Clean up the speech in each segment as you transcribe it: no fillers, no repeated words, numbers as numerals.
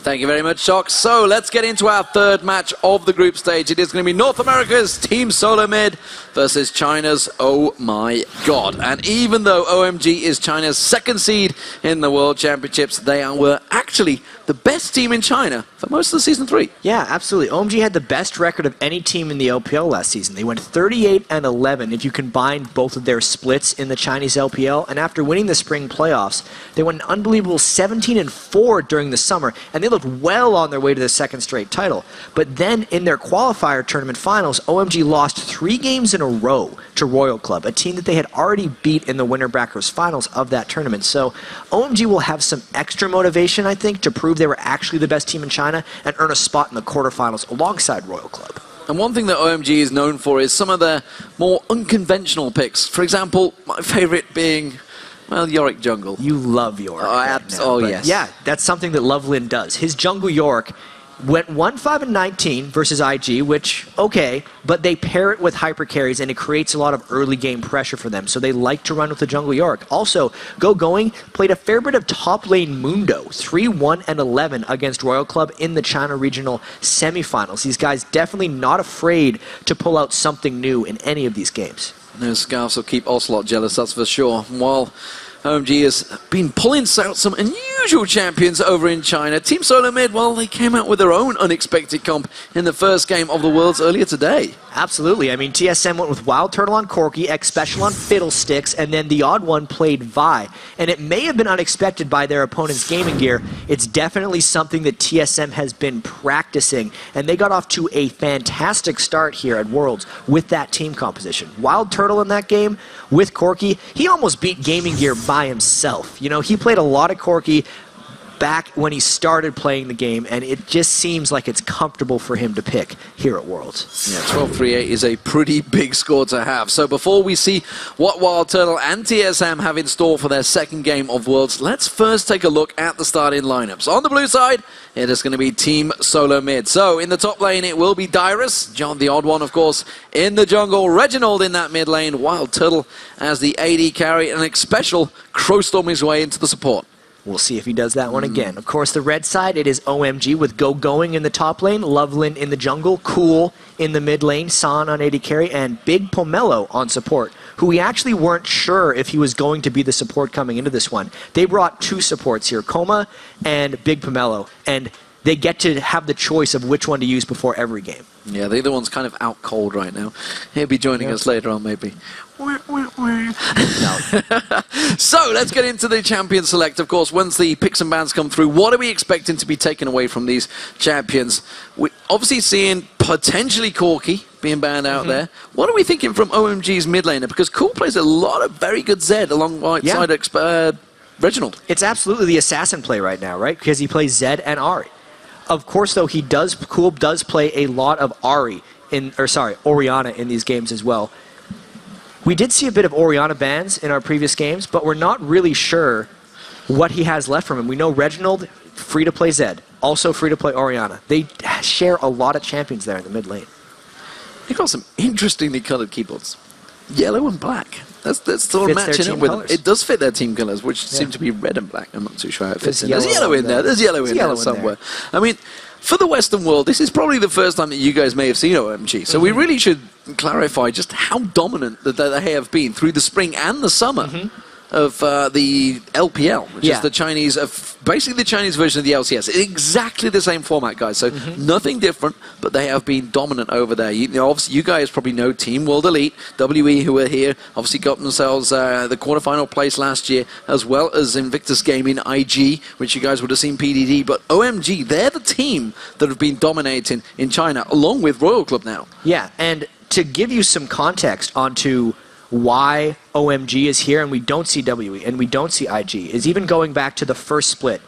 Thank you very much, Shock. So let's get into our third match of the group stage. It is going to be North America's TeamSoloMid versus China's Oh My God. And even though OMG is China's second seed in the World Championships, they were actually the best team in China for most of the Season 3. Yeah, absolutely. OMG had the best record of any team in the LPL last season. They went 38-11 if you combine both of their splits in the Chinese LPL. And after winning the spring playoffs, they went an unbelievable 17-4 during the summer, and they looked well on their way to the second straight title. But then in their qualifier tournament finals, OMG lost 3 games in a row to Royal Club, a team that they had already beat in the winner brackets finals of that tournament. So OMG will have some extra motivation, I think, to prove they were actually the best team in China and earn a spot in the quarterfinals alongside Royal Club. And one thing that OMG is known for is some of their more unconventional picks. For example, my favorite being, well, Yorick Jungle. You love Yorick. Yes. Yeah, that's something that Lovelin does. His Jungle Yorick went 1-5-19 versus IG, which, okay, but they pair it with hyper carries, and it creates a lot of early game pressure for them, so they like to run with the Jungle Yorick. Also, Going played a fair bit of top lane Mundo, 3-1-11 against Royal Club in the China Regional semifinals. These guys definitely not afraid to pull out something new in any of these games. Those scarves will keep Ocelot jealous, that's for sure. While OMG has been pulling out some unusual champions over in China, TeamSoloMid, well, they came out with their own unexpected comp in the first game of the Worlds earlier today. Absolutely. I mean, TSM went with Wild Turtle on Corki, X Special on Fiddlesticks, and then the odd one played Vi. And it may have been unexpected by their opponent's gaming gear. It's definitely something that TSM has been practicing, and they got off to a fantastic start here at Worlds with that team composition. Wild Turtle in that game with Corki, he almost beat gaming gear by himself. You know, he played a lot of Corki back when he started playing the game, and it just seems like it's comfortable for him to pick here at Worlds. Yeah, 12-3-8 is a pretty big score to have. So before we see what Wild Turtle and TSM have in store for their second game of Worlds, let's first take a look at the starting lineups. On the blue side, it is going to be TeamSoloMid. So in the top lane, it will be Dyrus, John the odd one, of course, in the jungle, Reginald in that mid lane, Wild Turtle as the AD carry, and X Special Crowstorm his way into the support. We'll see if he does that one again. Of course, the red side, it is OMG with Going in the top lane, Lovelin in the jungle, Cool in the mid lane, San on AD carry, and Big Pomelo on support, who we actually weren't sure if he was going to be the support coming into this one. They brought 2 supports here, Coma and Big Pomelo, and they get to have the choice of which one to use before every game. Yeah, the other one's kind of out cold right now. He'll be joining us later on, maybe. No. So let's get into the champion select. Of course, once the picks and bans come through, what are we expecting to be taken away from these champions? We're obviously seeing potentially Corki being banned out there. What are we thinking from OMG's mid laner? Because Cool plays a lot of very good Zed alongside Reginald. It's absolutely the assassin play right now, right? Because he plays Zed and Ahri. Of course, though, Cool does play a lot of Orianna in these games as well. We did see a bit of Orianna bans in our previous games, but we're not really sure what he has left from him. We know Reginald, free to play Zed, also free to play Orianna. They share a lot of champions there in the mid lane. They've got some interestingly colored keyboards. Yellow and black. That's sort of matching up with them. It does fit their team colors, which seem to be red and black. I'm not too sure how it fits in. There's yellow in there. There's yellow in there somewhere. I mean, for the Western world, this is probably the first time that you guys may have seen OMG. So we really should clarify just how dominant that they have been through the spring and the summer of the LPL, which is the Chinese, basically the Chinese version of the LCS. Exactly the same format, guys. So nothing different, but they have been dominant over there. You know, obviously, you guys probably know Team World Elite, WE, who are here, obviously got themselves the quarterfinal place last year, as well as Invictus Gaming, IG, which you guys would have seen PDD. But OMG, they're the team that have been dominating in China, along with Royal Club now. Yeah, and to give you some context onto why OMG is here and we don't see WE and we don't see IG is even going back to the first split.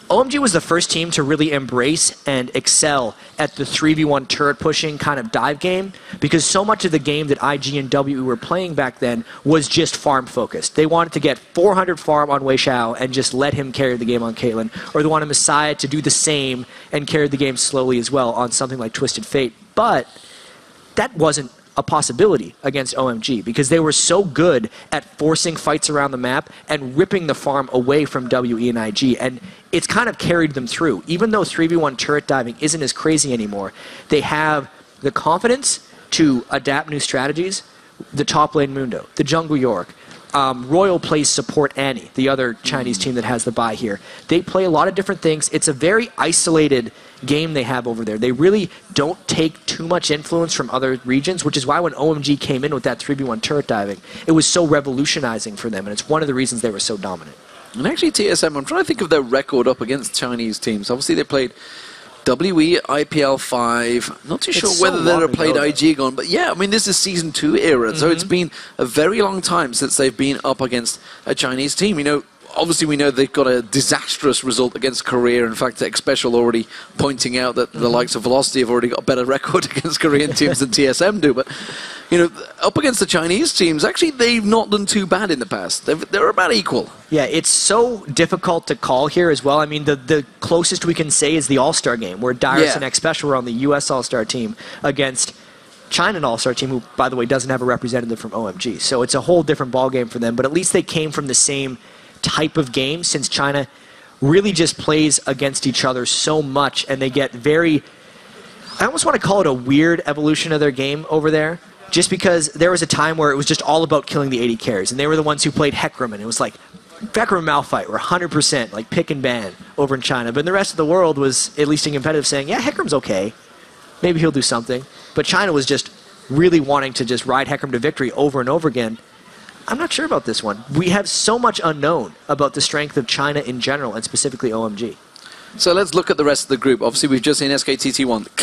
OMG was the first team to really embrace and excel at the 3v1 turret pushing kind of dive game, because so much of the game that IG and WE were playing back then was just farm focused. They wanted to get 400 farm on Wei Xiao and just let him carry the game on Caitlyn, or they wanted Messiah to do the same and carry the game slowly as well on something like Twisted Fate. But that wasn't a possibility against OMG because they were so good at forcing fights around the map and ripping the farm away from WE and IG. And it's kind of carried them through. Even though 3v1 turret diving isn't as crazy anymore, they have the confidence to adapt new strategies. The top lane Mundo, the jungle York, Royal plays support Annie, the other Chinese team that has the bye here. They play a lot of different things. It's a very isolated game they have over there. They really don't take too much influence from other regions, which is why when OMG came in with that 3v1 turret diving, it was so revolutionizing for them, and it's one of the reasons they were so dominant. And actually TSM, I'm trying to think of their record up against Chinese teams. Obviously they played WE, IPL 5, not too sure whether they've played IG on, but yeah, I mean, this is Season 2 era, so it's been a very long time since they've been up against a Chinese team. You know, obviously we know they've got a disastrous result against Korea. In fact, Xpecial already pointing out that the likes of Velocity have already got a better record against Korean teams than TSM do, but, you know, up against the Chinese teams, actually they've not done too bad in the past. They're about equal. Yeah, it's so difficult to call here as well. I mean, the closest we can say is the All-Star game, where Dyrus and Xpecial were on the U.S. All-Star team against China All-Star team, who, by the way, doesn't have a representative from OMG. So it's a whole different ballgame for them, but at least they came from the same type of game, since China really just plays against each other so much, and they get very... I almost want to call it a weird evolution of their game over there, just because there was a time where it was just all about killing the 80 carries, and they were the ones who played Hecarim, and it was like Hecarim and Malphite were 100% like pick and ban over in China, but the rest of the world was, at least in competitive, saying, yeah, Hecarim's okay, maybe he'll do something, but China was just really wanting to just ride Hecarim to victory over and over again. I'm not sure about this one. We have so much unknown about the strength of China in general, and specifically OMG. So let's look at the rest of the group. Obviously, we've just seen SKTT1,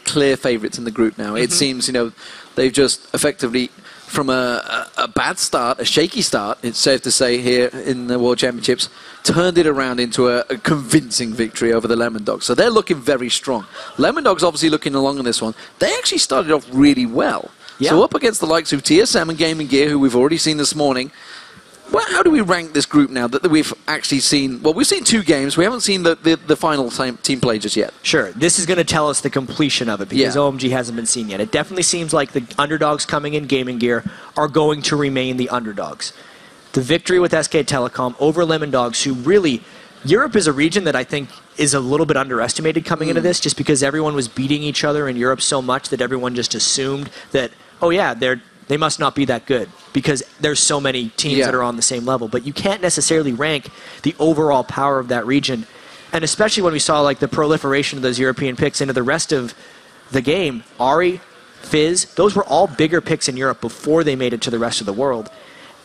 clear favourites in the group now. It seems, you know, they've just effectively, from a bad start, a shaky start, it's safe to say here in the World Championships, turned it around into a convincing victory over the Lemon Dogs. So they're looking very strong. Lemon Dogs obviously looking along in this one. They actually started off really well. Yeah. So up against the likes of TSM and Gaming Gear, who we've already seen this morning, well, how do we rank this group now that we've actually seen? Well, we've seen 2 games. We haven't seen the final team play just yet. Sure. This is going to tell us the completion of it because OMG hasn't been seen yet. It definitely seems like the underdogs coming in Gaming Gear are going to remain the underdogs. The victory with SK Telecom over Lemon Dogs, who really... Europe is a region that I think is a little bit underestimated coming into this, just because everyone was beating each other in Europe so much that everyone just assumed that, oh yeah, they must not be that good because there's so many teams that are on the same level. But you can't necessarily rank the overall power of that region. And especially when we saw like the proliferation of those European picks into the rest of the game, Ahri, Fizz, those were all bigger picks in Europe before they made it to the rest of the world.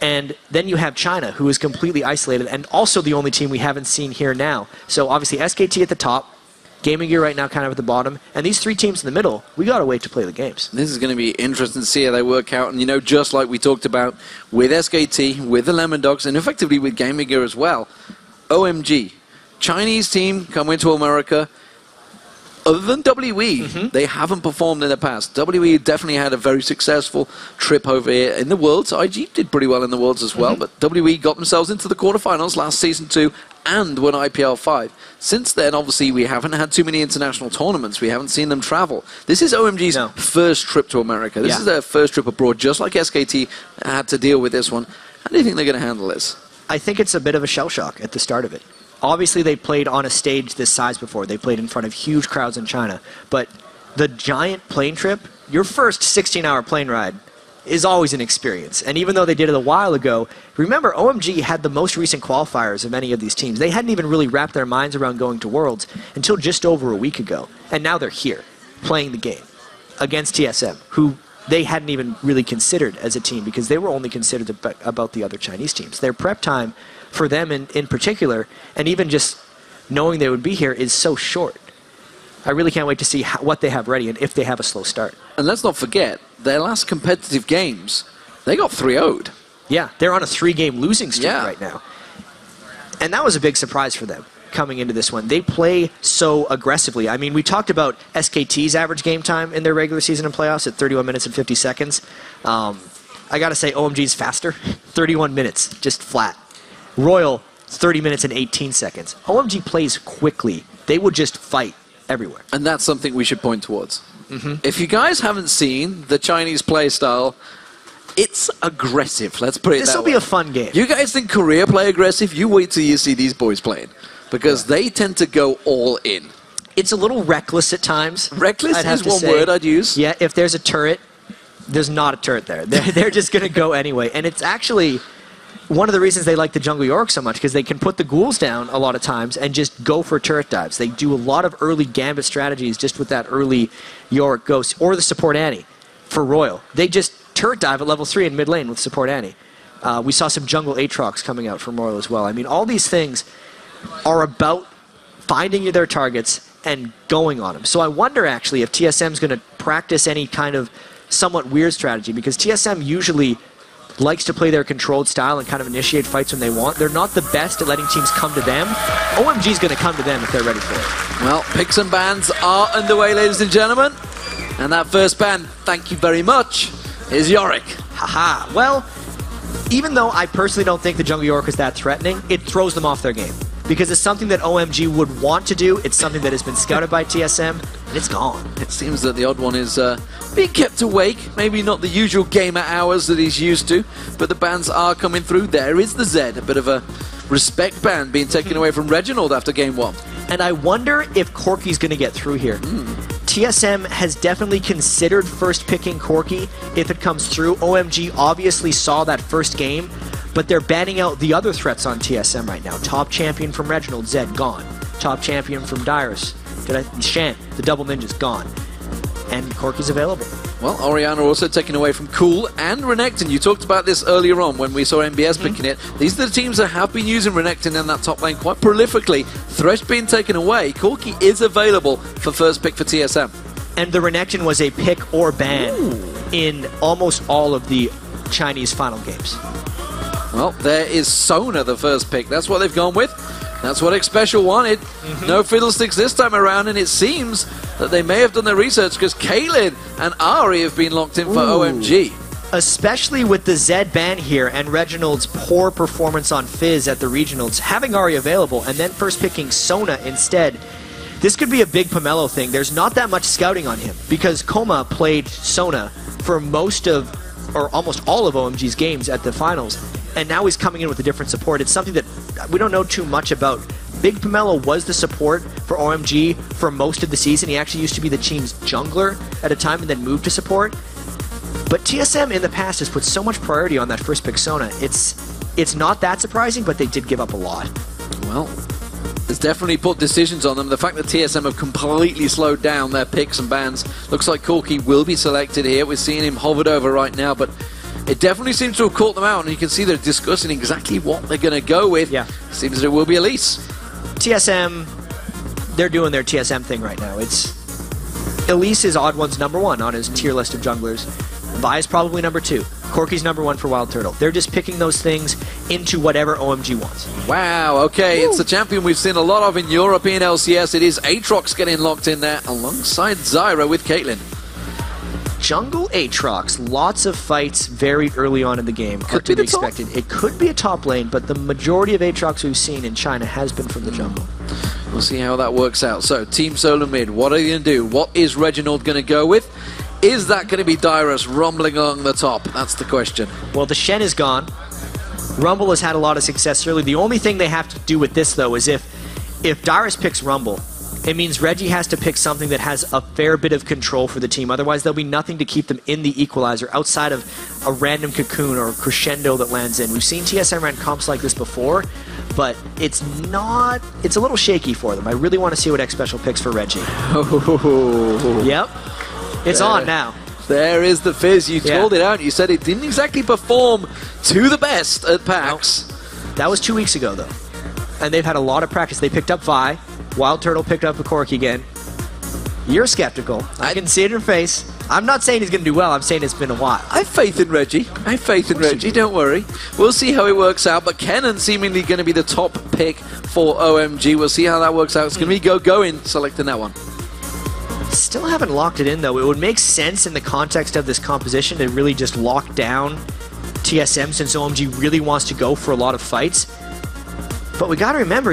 And then you have China, who is completely isolated, and also the only team we haven't seen here now. So obviously SKT at the top, Gaming Gear right now kind of at the bottom, and these 3 teams in the middle, we got to wait to play the games. This is going to be interesting to see how they work out. And, you know, just like we talked about with SKT, with the Lemon Dogs, and effectively with Gaming Gear as well, OMG, Chinese team coming to America. Other than WE, they haven't performed in the past. WE definitely had a very successful trip over here in the Worlds. IG did pretty well in the Worlds as well, but WE got themselves into the quarterfinals last Season 2 and won IPL 5. Since then, obviously, we haven't had too many international tournaments. We haven't seen them travel. This is OMG's first trip to America. This is their first trip abroad, just like SKT had to deal with this one. How do you think they're going to handle this? I think it's a bit of a shell shock at the start of it. Obviously, they played on a stage this size before. They played in front of huge crowds in China. But the giant plane trip, your first 16-hour plane ride, is always an experience. And even though they did it a while ago, remember, OMG had the most recent qualifiers of any of these teams. They hadn't even really wrapped their minds around going to Worlds until just over a week ago. And now they're here, playing the game against TSM, who they hadn't even really considered as a team because they were only considered about the other Chinese teams. Their prep time for them in particular, and even just knowing they would be here, is so short. I really can't wait to see what they have ready and if they have a slow start. And let's not forget, their last competitive games, they got 3-0'd. Yeah, they're on a 3-game losing streak right now. And that was a big surprise for them coming into this one. They play so aggressively. I mean, we talked about SKT's average game time in their regular season and playoffs at 31 minutes and 50 seconds. I got to say, OMG's faster. 31 minutes, just flat. Royal, 30 minutes and 18 seconds. OMG plays quickly. They would just fight everywhere. And that's something we should point towards. If you guys haven't seen the Chinese play style, it's aggressive. Let's put it that way. This will be a fun game. You guys think Korea play aggressive? You wait till you see these boys playing. Because they tend to go all in. It's a little reckless at times. Reckless is one word I'd use. Yeah, if there's a turret, there's not a turret there. They're just going to go anyway. And it's actually one of the reasons they like the Jungle York so much, because they can put the ghouls down a lot of times and just go for turret dives. They do a lot of early gambit strategies just with that early York Ghost or the support Annie for Royal. They just turret dive at level 3 in mid lane with support Annie. We saw some jungle Aatrox coming out from Royal as well. I mean, all these things are about finding their targets and going on them. So I wonder actually if TSM is going to practice any kind of somewhat weird strategy, because TSM usually likes to play their controlled style and kind of initiate fights when they want. They're not the best at letting teams come to them. OMG is going to come to them if they're ready for it. Well, picks and bans are underway, ladies and gentlemen. And that first ban, thank you very much, is Yorick. Haha. Well, even though I personally don't think the Jungle York is that threatening, it throws them off their game. Because it's something that OMG would want to do. It's something that has been scouted by TSM, and it's gone. It seems that the odd one is being kept awake. Maybe not the usual gamer hours that he's used to, but the bans are coming through. There is the Zed, a bit of a respect ban being taken away from Reginald after game 1. And I wonder if Corki's going to get through here. TSM has definitely considered first picking Corki if it comes through. OMG obviously saw that first game, but they're banning out the other threats on TSM right now. Top champion from Reginald, Zed, gone. Top champion from Dyrus, Shan, the double ninja's gone. And Corki's available. Well, Orianna also taken away from Cool and Renekton. You talked about this earlier on when we saw MBS picking it. These are the teams that have been using Renekton in that top lane quite prolifically. Thresh being taken away. Corki is available for first pick for TSM. And the Renekton was a pick or ban in almost all of the Chinese final games. Well, there is Sona, the first pick. That's what they've gone with. That's what X-Special wanted. No fiddlesticks this time around, and it seems that they may have done their research because Caitlyn and Ari have been locked in for OMG. Especially with the Zed ban here and Reginald's poor performance on Fizz at the regionals, having Ari available and then first picking Sona instead, this could be a big Pomelo thing. There's not that much scouting on him because Koma played Sona for most of, or almost all of OMG's games at the finals, and now he's coming in with a different support. It's something that we don't know too much about. Big Pomelo was the support for OMG for most of the season. He actually used to be the team's jungler at a time and then moved to support. But TSM in the past has put so much priority on that first pick Sona. It's not that surprising, but they did give up a lot. Well, it's definitely put decisions on them. The fact that TSM have completely slowed down their picks and bans. Looks like Corki will be selected here. We're seeing him hovered over right now, but it definitely seems to have caught them out, and you can see they're discussing exactly what they're going to go with. Yeah. Seems that it will be Elise. TSM, they're doing their TSM thing right now. Elise is Odd One's #1 on his tier list of junglers. Vi is probably #2. Corki's #1 for Wild Turtle. They're just picking those things into whatever OMG wants. Wow, okay, it's a champion we've seen a lot of in European LCS. It is Aatrox getting locked in there alongside Zyra with Caitlyn. Jungle Aatrox, lots of fights very early on in the game are to be expected. It could be a top lane, but the majority of Aatrox we've seen in China has been from the jungle. We'll see how that works out. So, TeamSoloMid, what are they going to do? What is Reginald going to go with? Is that going to be Dyrus rumbling along the top? That's the question. Well, the Shen is gone. Rumble has had a lot of success early. The only thing they have to do with this, though, is if Dyrus picks Rumble, it means Reggie has to pick something that has a fair bit of control for the team. Otherwise, there'll be nothing to keep them in the equalizer outside of a random cocoon or a crescendo that lands in. We've seen TSM run comps like this before, but it's a little shaky for them. I really want to see what X-Special picks for Reggie. Yep. It's on now. There is the Fizz. You called it out. You said it didn't exactly perform to the best at PAX. Nope. That was 2 weeks ago, though. And they've had a lot of practice. They picked up Vi. Wild Turtle picked up a Corki again. You're skeptical. I can see it in your face. I'm not saying he's going to do well. I'm saying it's been a while. I have faith in Reggie. I have faith in Reggie. Don't worry. We'll see how it works out. But Kennen seemingly going to be the top pick for OMG. We'll see how that works out. It's going to be going selecting that one. Still haven't locked it in, though. It would make sense in the context of this composition to really just lock down TSM since OMG really wants to go for a lot of fights. But we got to remember,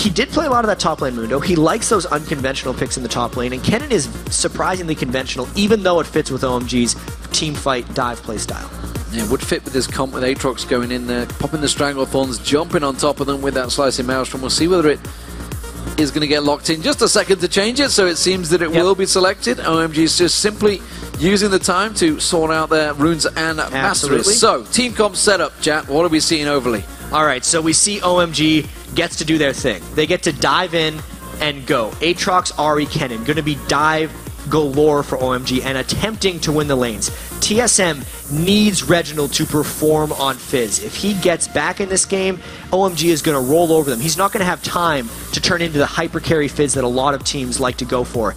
he did play a lot of that top lane, Mundo. He likes those unconventional picks in the top lane, and Kennen is surprisingly conventional, even though it fits with OMG's team fight dive play style. Yeah, it would fit with this comp with Aatrox going in there, popping the Stranglethorns, jumping on top of them with that Slicing Maelstrom. We'll see whether it is going to get locked in. Just a second to change it, so it seems that it will be selected. OMG is just simply using the time to sort out their runes and masteries. So, team comp setup, chat. What are we seeing overly? All right, so we see OMG gets to do their thing. They get to dive in and go. Aatrox, Ahri, Kennen, going to be dive galore for OMG and attempting to win the lanes. TSM needs Reginald to perform on Fizz. If he gets back in this game, OMG is going to roll over them. He's not going to have time to turn into the hyper carry Fizz that a lot of teams like to go for.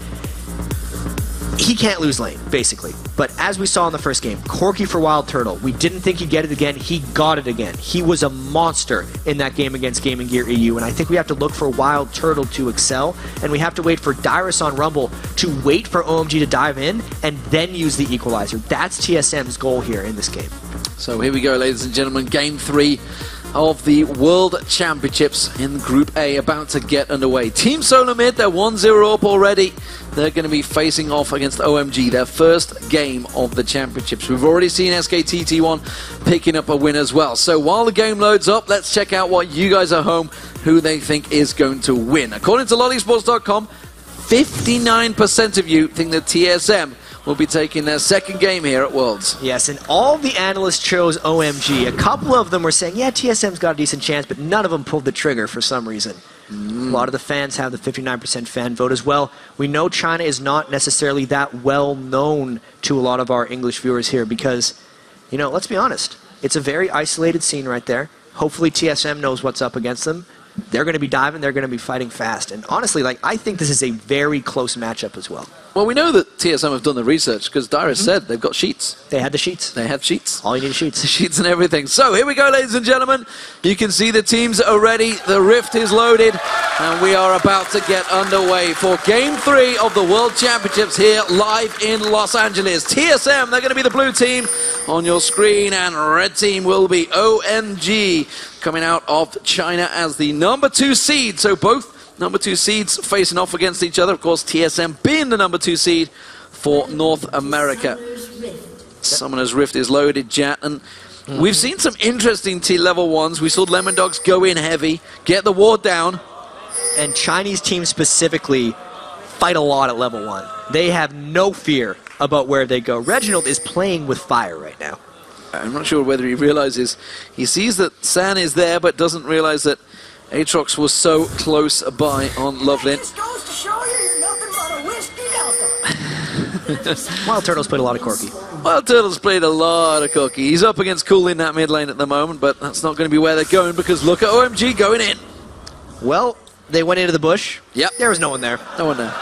He can't lose lane, basically. But as we saw in the first game, Corki for Wild Turtle. We didn't think he'd get it again. He got it again. He was a monster in that game against Gaming Gear EU, and I think we have to look for Wild Turtle to excel, and we have to wait for Dyrus on Rumble to wait for OMG to dive in and then use the equalizer. That's TSM's goal here in this game. So here we go, ladies and gentlemen. Game 3 of the World Championships in Group A about to get underway. TeamSoloMid, they're 1-0 up already. They're going to be facing off against OMG, their first game of the championships. We've already seen SKTT1 picking up a win as well. So while the game loads up, let's check out what you guys at home, who they think is going to win. According to lollysports.com, 59% of you think that TSM will be taking their second game here at Worlds. Yes, and all the analysts chose OMG. A couple of them were saying, yeah, TSM's got a decent chance, but none of them pulled the trigger for some reason. A lot of the fans have the 59% fan vote as well. We know China is not necessarily that well known to a lot of our English viewers here because, you know, let's be honest, it's a very isolated scene right there. Hopefully TSM knows what's up against them. They're going to be diving, they're going to be fighting fast. And honestly, like, I think this is a very close matchup as well. Well, we know that TSM have done the research because Dyrus said they've got sheets. They had the sheets. They have sheets. All you need is sheets. The sheets and everything. So here we go, ladies and gentlemen. You can see the teams are ready. The Rift is loaded. And we are about to get underway for Game 3 of the World Championships here live in Los Angeles. TSM, they're going to be the blue team on your screen. And red team will be OMG coming out of China as the number 2 seed. So both number 2 seeds facing off against each other. Of course, TSM being the number 2 seed for North America. Summoner's Rift is loaded, Jat, and we've seen some interesting T-level ones. We saw Lemon Dogs go in heavy, get the ward down. And Chinese teams specifically fight a lot at level 1. They have no fear about where they go. Reginald is playing with fire right now. I'm not sure whether he realizes, he sees that San is there, but doesn't realize that Aatrox was so close by on Lovelin. Wild Turtle's played a lot of Corki. Wild Turtle's played a lot of Corki. He's up against Cool in that mid lane at the moment, but that's not going to be where they're going because look at OMG going in. Well, they went into the bush. Yep. There was no one there. No one there.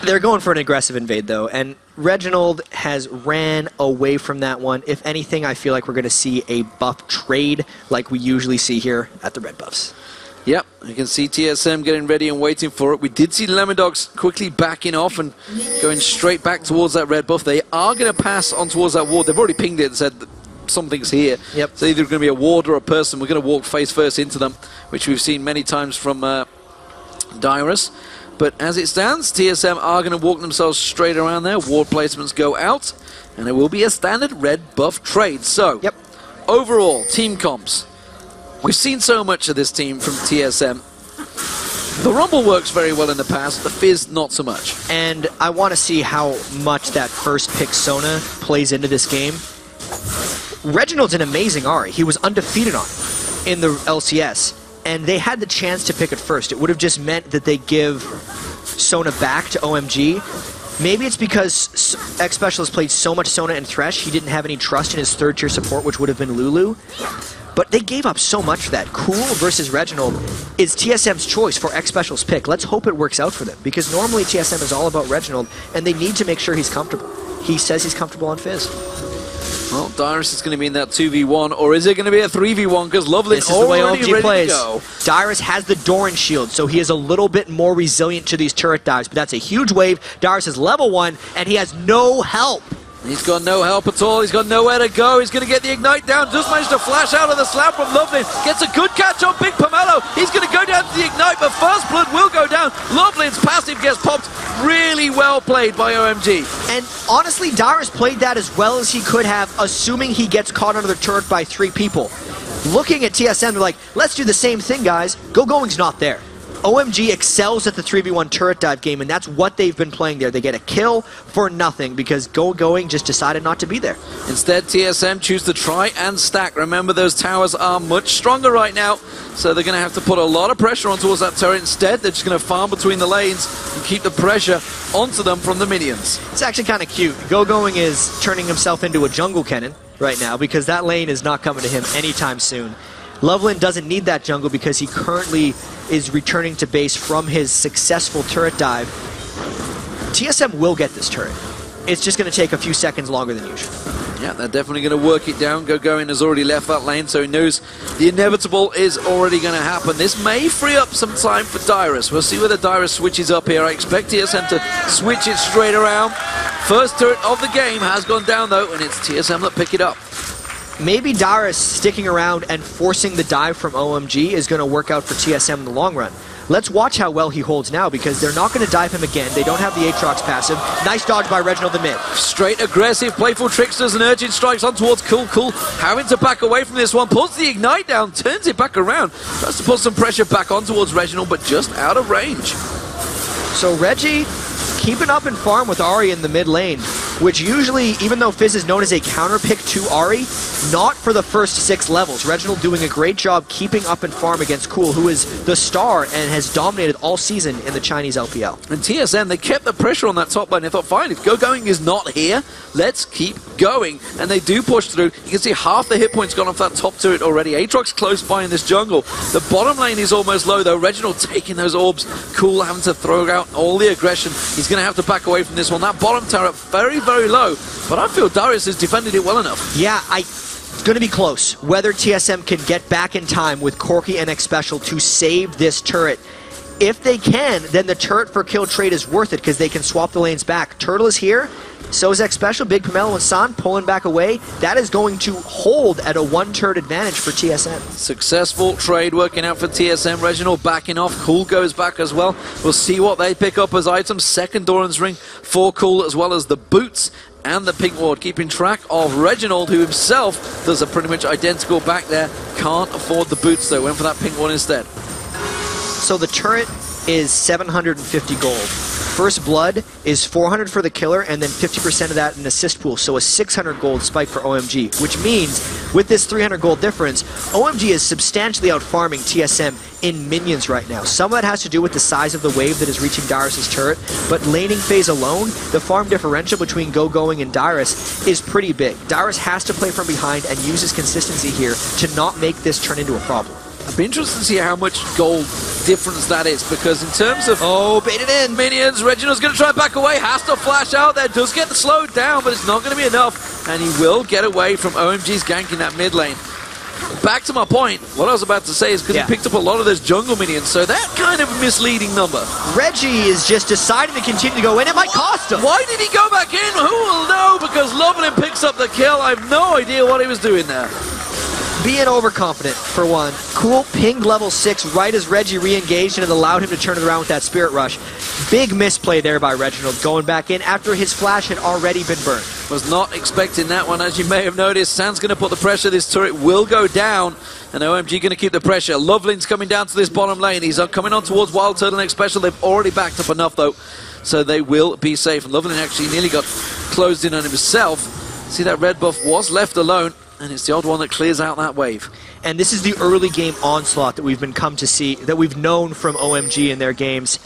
They're going for an aggressive invade, though, and Reginald has ran away from that one. If anything, I feel like we're going to see a buff trade like we usually see here at the red buffs. Yep, you can see TSM getting ready and waiting for it. We did see Lemon Dogs quickly backing off and going straight back towards that red buff. They are going to pass on towards that ward. They've already pinged it and said that something's here. Yep. It's either going to be a ward or a person. We're going to walk face first into them, which we've seen many times from Dyrus. But as it stands, TSM are going to walk themselves straight around there. Ward placements go out, and it will be a standard red buff trade. So, overall, team comps. We've seen so much of this team from TSM. The Rumble works very well in the past, the Fizz not so much. And I want to see how much that first pick Sona plays into this game. Reginald's an amazing Ahri. He was undefeated on it in the LCS. And they had the chance to pick it first. It would have just meant that they give Sona back to OMG. Maybe it's because X-Specialist played so much Sona and Thresh, he didn't have any trust in his third-tier support, which would have been Lulu. But they gave up so much for that. Cool versus Reginald is TSM's choice for X-Special's pick. Let's hope it works out for them, because normally TSM is all about Reginald, and they need to make sure he's comfortable. He says he's comfortable on Fizz. Well, Dyrus is going to be in that 2v1, or is it going to be a 3v1? Because Lovelin's already ready to go. Dyrus has the Doran shield, so he is a little bit more resilient to these turret dives, but that's a huge wave. Dyrus is level 1, and he has no help. He's got no help at all. He's got nowhere to go. He's going to get the Ignite down. Just managed to flash out of the slam from Lovelin. Gets a good catch on Big Pomelo. He's going to go down to the Ignite, but First Blood will go down. Lovelin's passive gets popped. Really well played by OMG. And honestly, Dyrus played that as well as he could have, assuming he gets caught under the turret by 3 people. Looking at TSM, they're like, let's do the same thing, guys. Go-Going's not there. OMG excels at the 3v1 turret dive game, and that's what they've been playing there. They get a kill for nothing because Going just decided not to be there. Instead, TSM choose to try and stack. Remember, those towers are much stronger right now, so they're going to have to put a lot of pressure on towards that turret. Instead, they're just going to farm between the lanes and keep the pressure onto them from the minions. It's actually kind of cute. Going is turning himself into a jungle cannon right now because that lane is not coming to him anytime soon. Loveland doesn't need that jungle because he currently is returning to base from his successful turret dive. TSM will get this turret. It's just going to take a few seconds longer than usual. Yeah, they're definitely going to work it down. Going has already left that lane, so he knows the inevitable is already going to happen. This may free up some time for Dyrus. We'll see whether Dyrus switches up here. I expect TSM to switch it straight around. First turret of the game has gone down, though, and it's TSM that pick it up. Maybe Dyrus sticking around and forcing the dive from OMG is going to work out for TSM in the long run. Let's watch how well he holds now because they're not going to dive him again. They don't have the Aatrox passive. Nice dodge by Reginald the mid. Straight aggressive, playful tricksters and urgent strikes on towards Cool. Having to back away from this one. Pulls the Ignite down, turns it back around. Tries to put some pressure back on towards Reginald, but just out of range. So Reggie keeping up in farm with Ahri in the mid lane, which usually, even though Fizz is known as a counter pick to Ahri, not for the first 6 levels. Reginald doing a great job keeping up in farm against Cool, who is the star and has dominated all season in the Chinese LPL. And TSM, they kept the pressure on that top lane. They thought, fine, if Going is not here, let's keep going. And they do push through. You can see half the hit points gone off that top turret already. Aatrox close by in this jungle. The bottom lane is almost low, though. Reginald taking those orbs. Cool having to throw out all the aggression. He's going to have to back away from this one. That bottom turret very, very low. But I feel Darius has defended it well enough. Yeah, it's going to be close. Whether TSM can get back in time with Corki and X Special to save this turret. If they can, then the turret for kill trade is worth it because they can swap the lanes back. Turtle is here. So is X Special. Big Pomelo and San pulling back away. That is going to hold at a 1-turret advantage for TSM. Successful trade working out for TSM. Reginald backing off. Cool goes back as well. We'll see what they pick up as items. Second Doran's ring for Cool, as well as the boots and the pink ward. Keeping track of Reginald, who himself does a pretty much identical back there. Can't afford the boots, though. Went for that pink ward instead. So the turret is 750 gold. First Blood is 400 for the killer, and then 50% of that in assist pool, so a 600 gold spike for OMG, which means with this 300 gold difference, OMG is substantially out-farming TSM in minions right now. Some of that has to do with the size of the wave that is reaching Dyrus' turret, but laning phase alone, the farm differential between Going and Dyrus is pretty big. Dyrus has to play from behind and use his consistency here to not make this turn into a problem. I'd be interested to see how much gold difference that is, because in terms of baited in minions, Reginald's going to try and back away, has to flash out there, does get slowed down, but it's not going to be enough, and he will get away from OMG's gank in that mid lane. Back to my point, what I was about to say is because he picked up a lot of those jungle minions, so that kind of misleading number. Reggie is just deciding to continue to go in. It might cost him. Why did he go back in? Who will know? Because Loveland picks up the kill. I have no idea what he was doing there. Being overconfident, for one. Cool pinged level 6 right as Reggie re-engaged, and it allowed him to turn it around with that Spirit Rush. Big misplay there by Reginald, going back in after his flash had already been burned. Was not expecting that one, as you may have noticed. San's going to put the pressure. This turret will go down, and OMG going to keep the pressure. Loveland's coming down to this bottom lane. He's coming on towards Wild Turtle and X Special. They've already backed up enough, though, so they will be safe. And Loveland actually nearly got closed in on himself. See, that red buff was left alone, and it's the odd one that clears out that wave. And this is the early game onslaught that we've been come to see, that we've known from OMG in their games.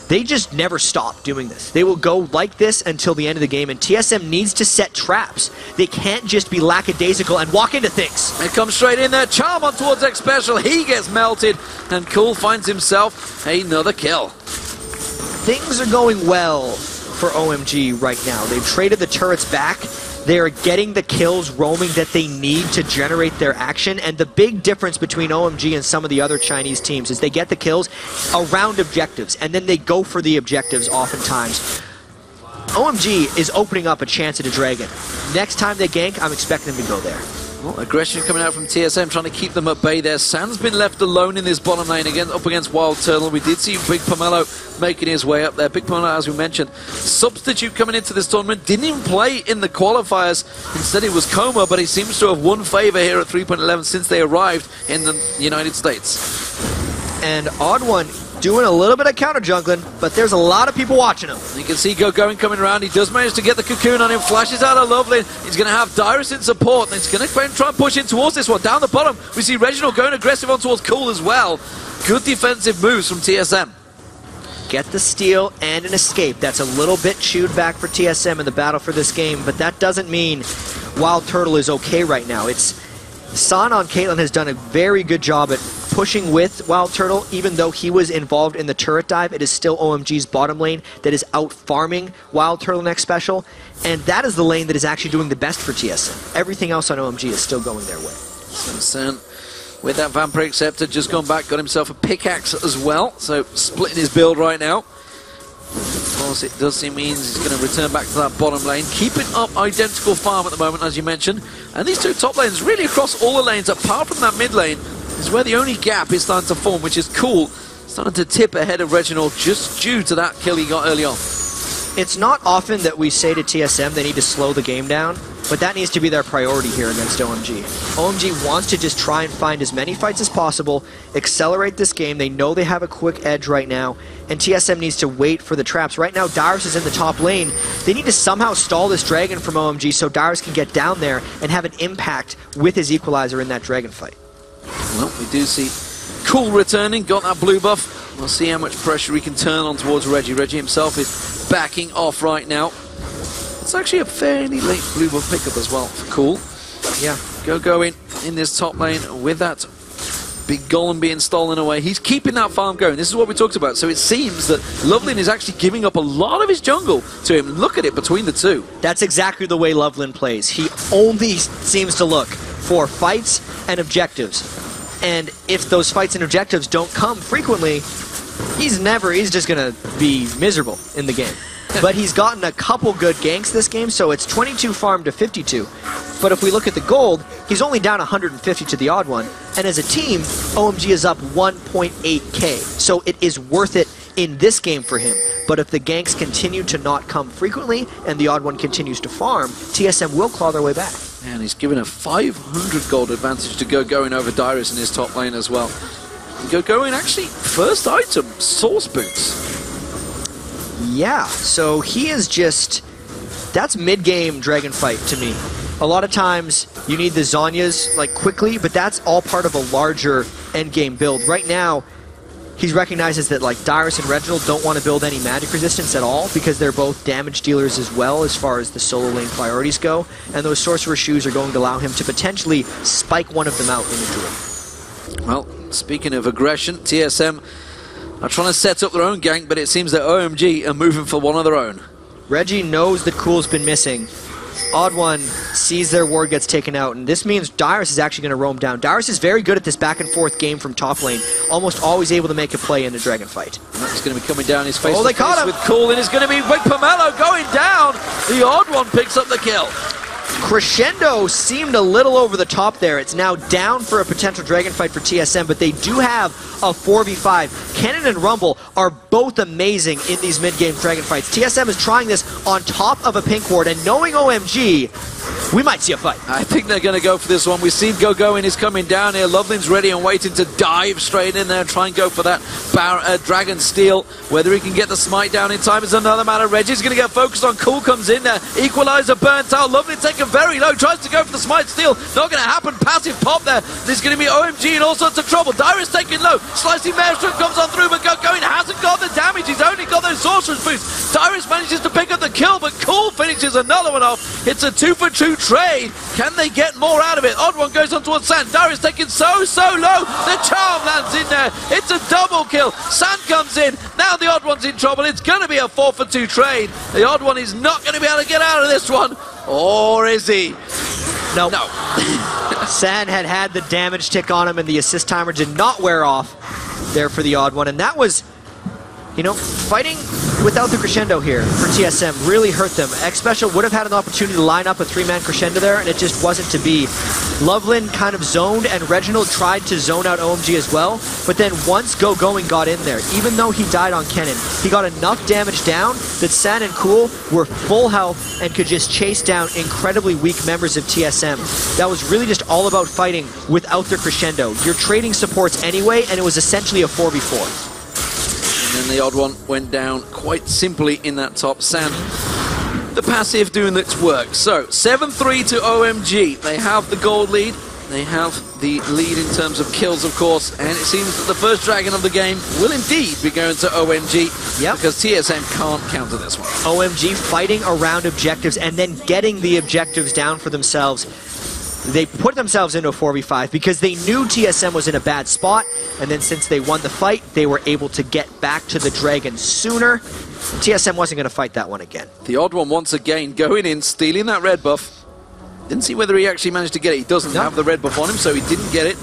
They just never stop doing this. They will go like this until the end of the game, and TSM needs to set traps. They can't just be lackadaisical and walk into things. It comes straight in there. Charm on towards X Special. He gets melted, and Cool finds himself another kill. Things are going well for OMG right now. They've traded the turrets back. They are getting the kills roaming that they need to generate their action, and the big difference between OMG and some of the other Chinese teams is they get the kills around objectives, and then they go for the objectives oftentimes. OMG is opening up a chance at a dragon. Next time they gank, I'm expecting them to go there. Well, aggression coming out from TSM, trying to keep them at bay there. Sand's been left alone in this bottom lane again, up against Wild Turtle. We did see Big Pomelo making his way up there. Big Pomelo, as we mentioned, substitute coming into this tournament. Didn't even play in the qualifiers. Instead, it was Coma, but he seems to have won favor here at 3.11 since they arrived in the United States. And Odd One doing a little bit of counter jungling, but there's a lot of people watching him. You can see Going coming around. He does manage to get the cocoon on him, flashes out a lovely. He's going to have Dyrus in support, and he's going to try and push in towards this one. Down the bottom, we see Reginald going aggressive on towards Cool as well. Good defensive moves from TSM. Get the steal and an escape. That's a little bit chewed back for TSM in the battle for this game, but that doesn't mean Wild Turtle is okay right now. It's San on Caitlyn has done a very good job at pushing with Wild Turtle. Even though he was involved in the turret dive, it is still OMG's bottom lane that is out farming Wild Turtle next special, and that is the lane that is actually doing the best for TSM. Everything else on OMG is still going their way. So San, with that Vampiric Scepter, just gone back, got himself a pickaxe as well, so splitting his build right now. Of course, it does seem means he's going to return back to that bottom lane, keeping up identical farm at the moment, as you mentioned. And these two top lanes, really across all the lanes, apart from that mid lane, is where the only gap is starting to form, which is cool. Starting to tip ahead of Reginald just due to that kill he got early on. It's not often that we say to TSM they need to slow the game down, but that needs to be their priority here against OMG. OMG wants to just try and find as many fights as possible, accelerate this game. They know they have a quick edge right now, and TSM needs to wait for the traps. Right now, Dyrus is in the top lane. They need to somehow stall this dragon from OMG so Dyrus can get down there and have an impact with his equalizer in that dragon fight. Well, we do see Cool returning, got that blue buff. We'll see how much pressure he can turn on towards Reggie. Reggie himself is backing off right now. It's actually a fairly late blue buff pickup as well for Cool. Yeah, going in this top lane with that big golem being stolen away. He's keeping that farm going. This is what we talked about. So it seems that Loveland is actually giving up a lot of his jungle to him. Look at it between the two. That's exactly the way Loveland plays. He only seems to look for fights and objectives. And if those fights and objectives don't come frequently, he's just going to be miserable in the game. But he's gotten a couple good ganks this game, so it's 22 farm to 52. But if we look at the gold, he's only down 150 to the odd one. And as a team, OMG is up 1.8k. So it is worth it in this game for him. But if the ganks continue to not come frequently and the odd one continues to farm, TSM will claw their way back. And he's given a 500 gold advantage to going over Dyrus in his top lane as well. Going actually, first item, Source Boots. Yeah, so he is just... That's mid-game dragon fight to me. A lot of times you need the Zhonya's like quickly, but that's all part of a larger endgame build. Right now, he recognizes that like Dyrus and Reginald don't want to build any magic resistance at all because they're both damage dealers as well as far as the solo lane priorities go, and those Sorcerer Shoes are going to allow him to potentially spike one of them out in the duel. Well, speaking of aggression, TSM are trying to set up their own gank, but it seems that OMG are moving for one of their own. Reggie knows that Cool's been missing. Odd One sees their ward gets taken out, and this means Dyrus is actually going to roam down. Dyrus is very good at this back and forth game from top lane, almost always able to make a play in the dragon fight. He's going to be coming down his face. Oh, they caught him! With Cool, and it's going to be Big Pomelo going down. The Odd One picks up the kill. Crescendo seemed a little over the top there. It's now down for a potential dragon fight for TSM, but they do have a 4v5. Cannon and Rumble are both amazing in these mid-game dragon fights. TSM is trying this on top of a pink ward, and knowing OMG, we might see a fight. I think they're going to go for this one. We've seen Going is coming down here. Loveland's ready and waiting to dive straight in there and try and go for that Dragon Steel. Whether he can get the smite down in time is another matter. Reggie's going to get focused on. Cool comes in there. Equalizer burnt out. Loveland taken very low. Tries to go for the smite steal. Not going to happen. Passive pop there. There's going to be OMG in all sorts of trouble. Dyrus taking low. Slicing Maelstrom comes on through, but Going hasn't got the damage. He's only got those Sorcerer's Boots. Dyrus manages to pick up the kill, but Cool finishes another one off. It's a 2-for-2 trade. Can they get more out of it? Odd One goes on towards Sand. Dyrus taking so low. The charm lands in there. It's a double kill. Sand comes in. Now the Odd One's in trouble. It's going to be a 4-for-2 trade. The Odd One is not going to be able to get out of this one. Or is he? No. Sand had the damage tick on him, and the assist timer did not wear off there for the Odd One. And that was, you know, fighting without the crescendo here for TSM, really hurt them. X Special would have had an opportunity to line up a 3-man crescendo there, and it just wasn't to be. Loveland kind of zoned, and Reginald tried to zone out OMG as well, but then once Going got in there, even though he died on Kennen, he got enough damage down that San and Cool were full health and could just chase down incredibly weak members of TSM. That was really just all about fighting without their crescendo. You're trading supports anyway, and it was essentially a 4v4. And then the odd one went down quite simply in that top. San, the passive doing its work. So, 7-3 to OMG. They have the gold lead. They have the lead in terms of kills, of course. And it seems that the first dragon of the game will indeed be going to OMG. Yep. Because TSM can't counter this one. OMG fighting around objectives and then getting the objectives down for themselves. They put themselves into a 4v5 because they knew TSM was in a bad spot, and then since they won the fight, they were able to get back to the dragon sooner. TSM wasn't going to fight that one again. The odd one once again going in, stealing that red buff. Didn't see whether he actually managed to get it. He doesn't have the red buff on him, so he didn't get it.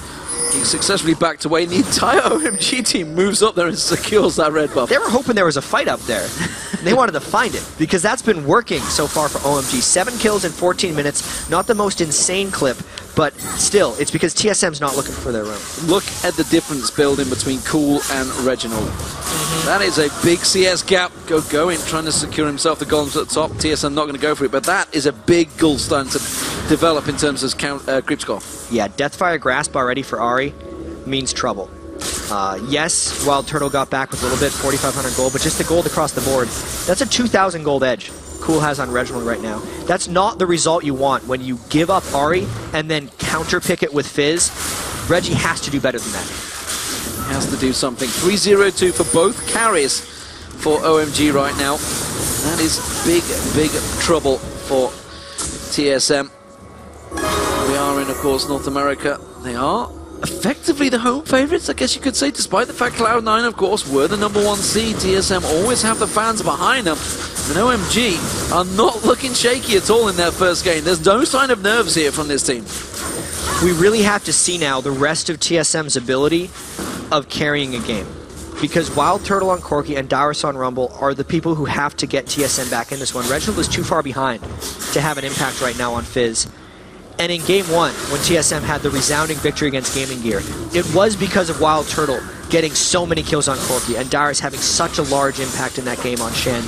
He successfully backed away, and the entire OMG team moves up there and secures that red buff. They were hoping there was a fight up there. They wanted to find it, because that's been working so far for OMG. 7 kills in 14 minutes, not the most insane clip, but still, it's because TSM's not looking for their own. Look at the difference building between Cool and Reginald. That is a big CS gap. Going, trying to secure himself the golems at the top. TSM not going to go for it, but that is a big gallstone to develop in terms of creep score. Yeah, Deathfire Grasp already for Ari means trouble. Yes, Wild Turtle got back with a little bit, 4,500 gold, but just the gold across the board. That's a 2,000 gold edge Cool has on Reginald right now. That's not the result you want when you give up Ari and then counter-pick it with Fizz. Reggie has to do better than that. He has to do something. 3-0-2 for both carries for OMG right now. That is big, big trouble for TSM. We are in, of course, North America. They are effectively the home favourites, I guess you could say, despite the fact Cloud9, of course, were the #1 seed. TSM always have the fans behind them. And OMG are not looking shaky at all in their first game. There's no sign of nerves here from this team. We really have to see now the rest of TSM's ability of carrying a game. Because Wild Turtle on Corki and Dyrus on Rumble are the people who have to get TSM back in this one. Reginald is too far behind to have an impact right now on Fizz. And in Game 1, when TSM had the resounding victory against Gaming Gear, it was because of Wild Turtle getting so many kills on Corki and Dyrus having such a large impact in that game on Shen.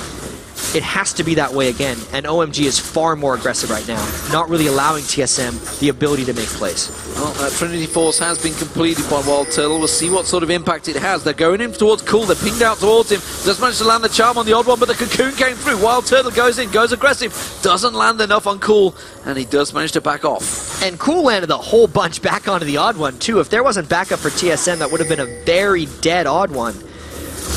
It has to be that way again, and OMG is far more aggressive right now, not really allowing TSM the ability to make plays. Well, that Trinity Force has been completed by Wild Turtle. We'll see what sort of impact it has. They're going in towards Cool. They're pinged out towards him. Does manage to land the charm on the odd one, but the cocoon came through. Wild Turtle goes in, goes aggressive. Doesn't land enough on Cool, and he does manage to back off. And Cool landed a whole bunch back onto the odd one, too. If there wasn't backup for TSM, that would have been a very dead odd one.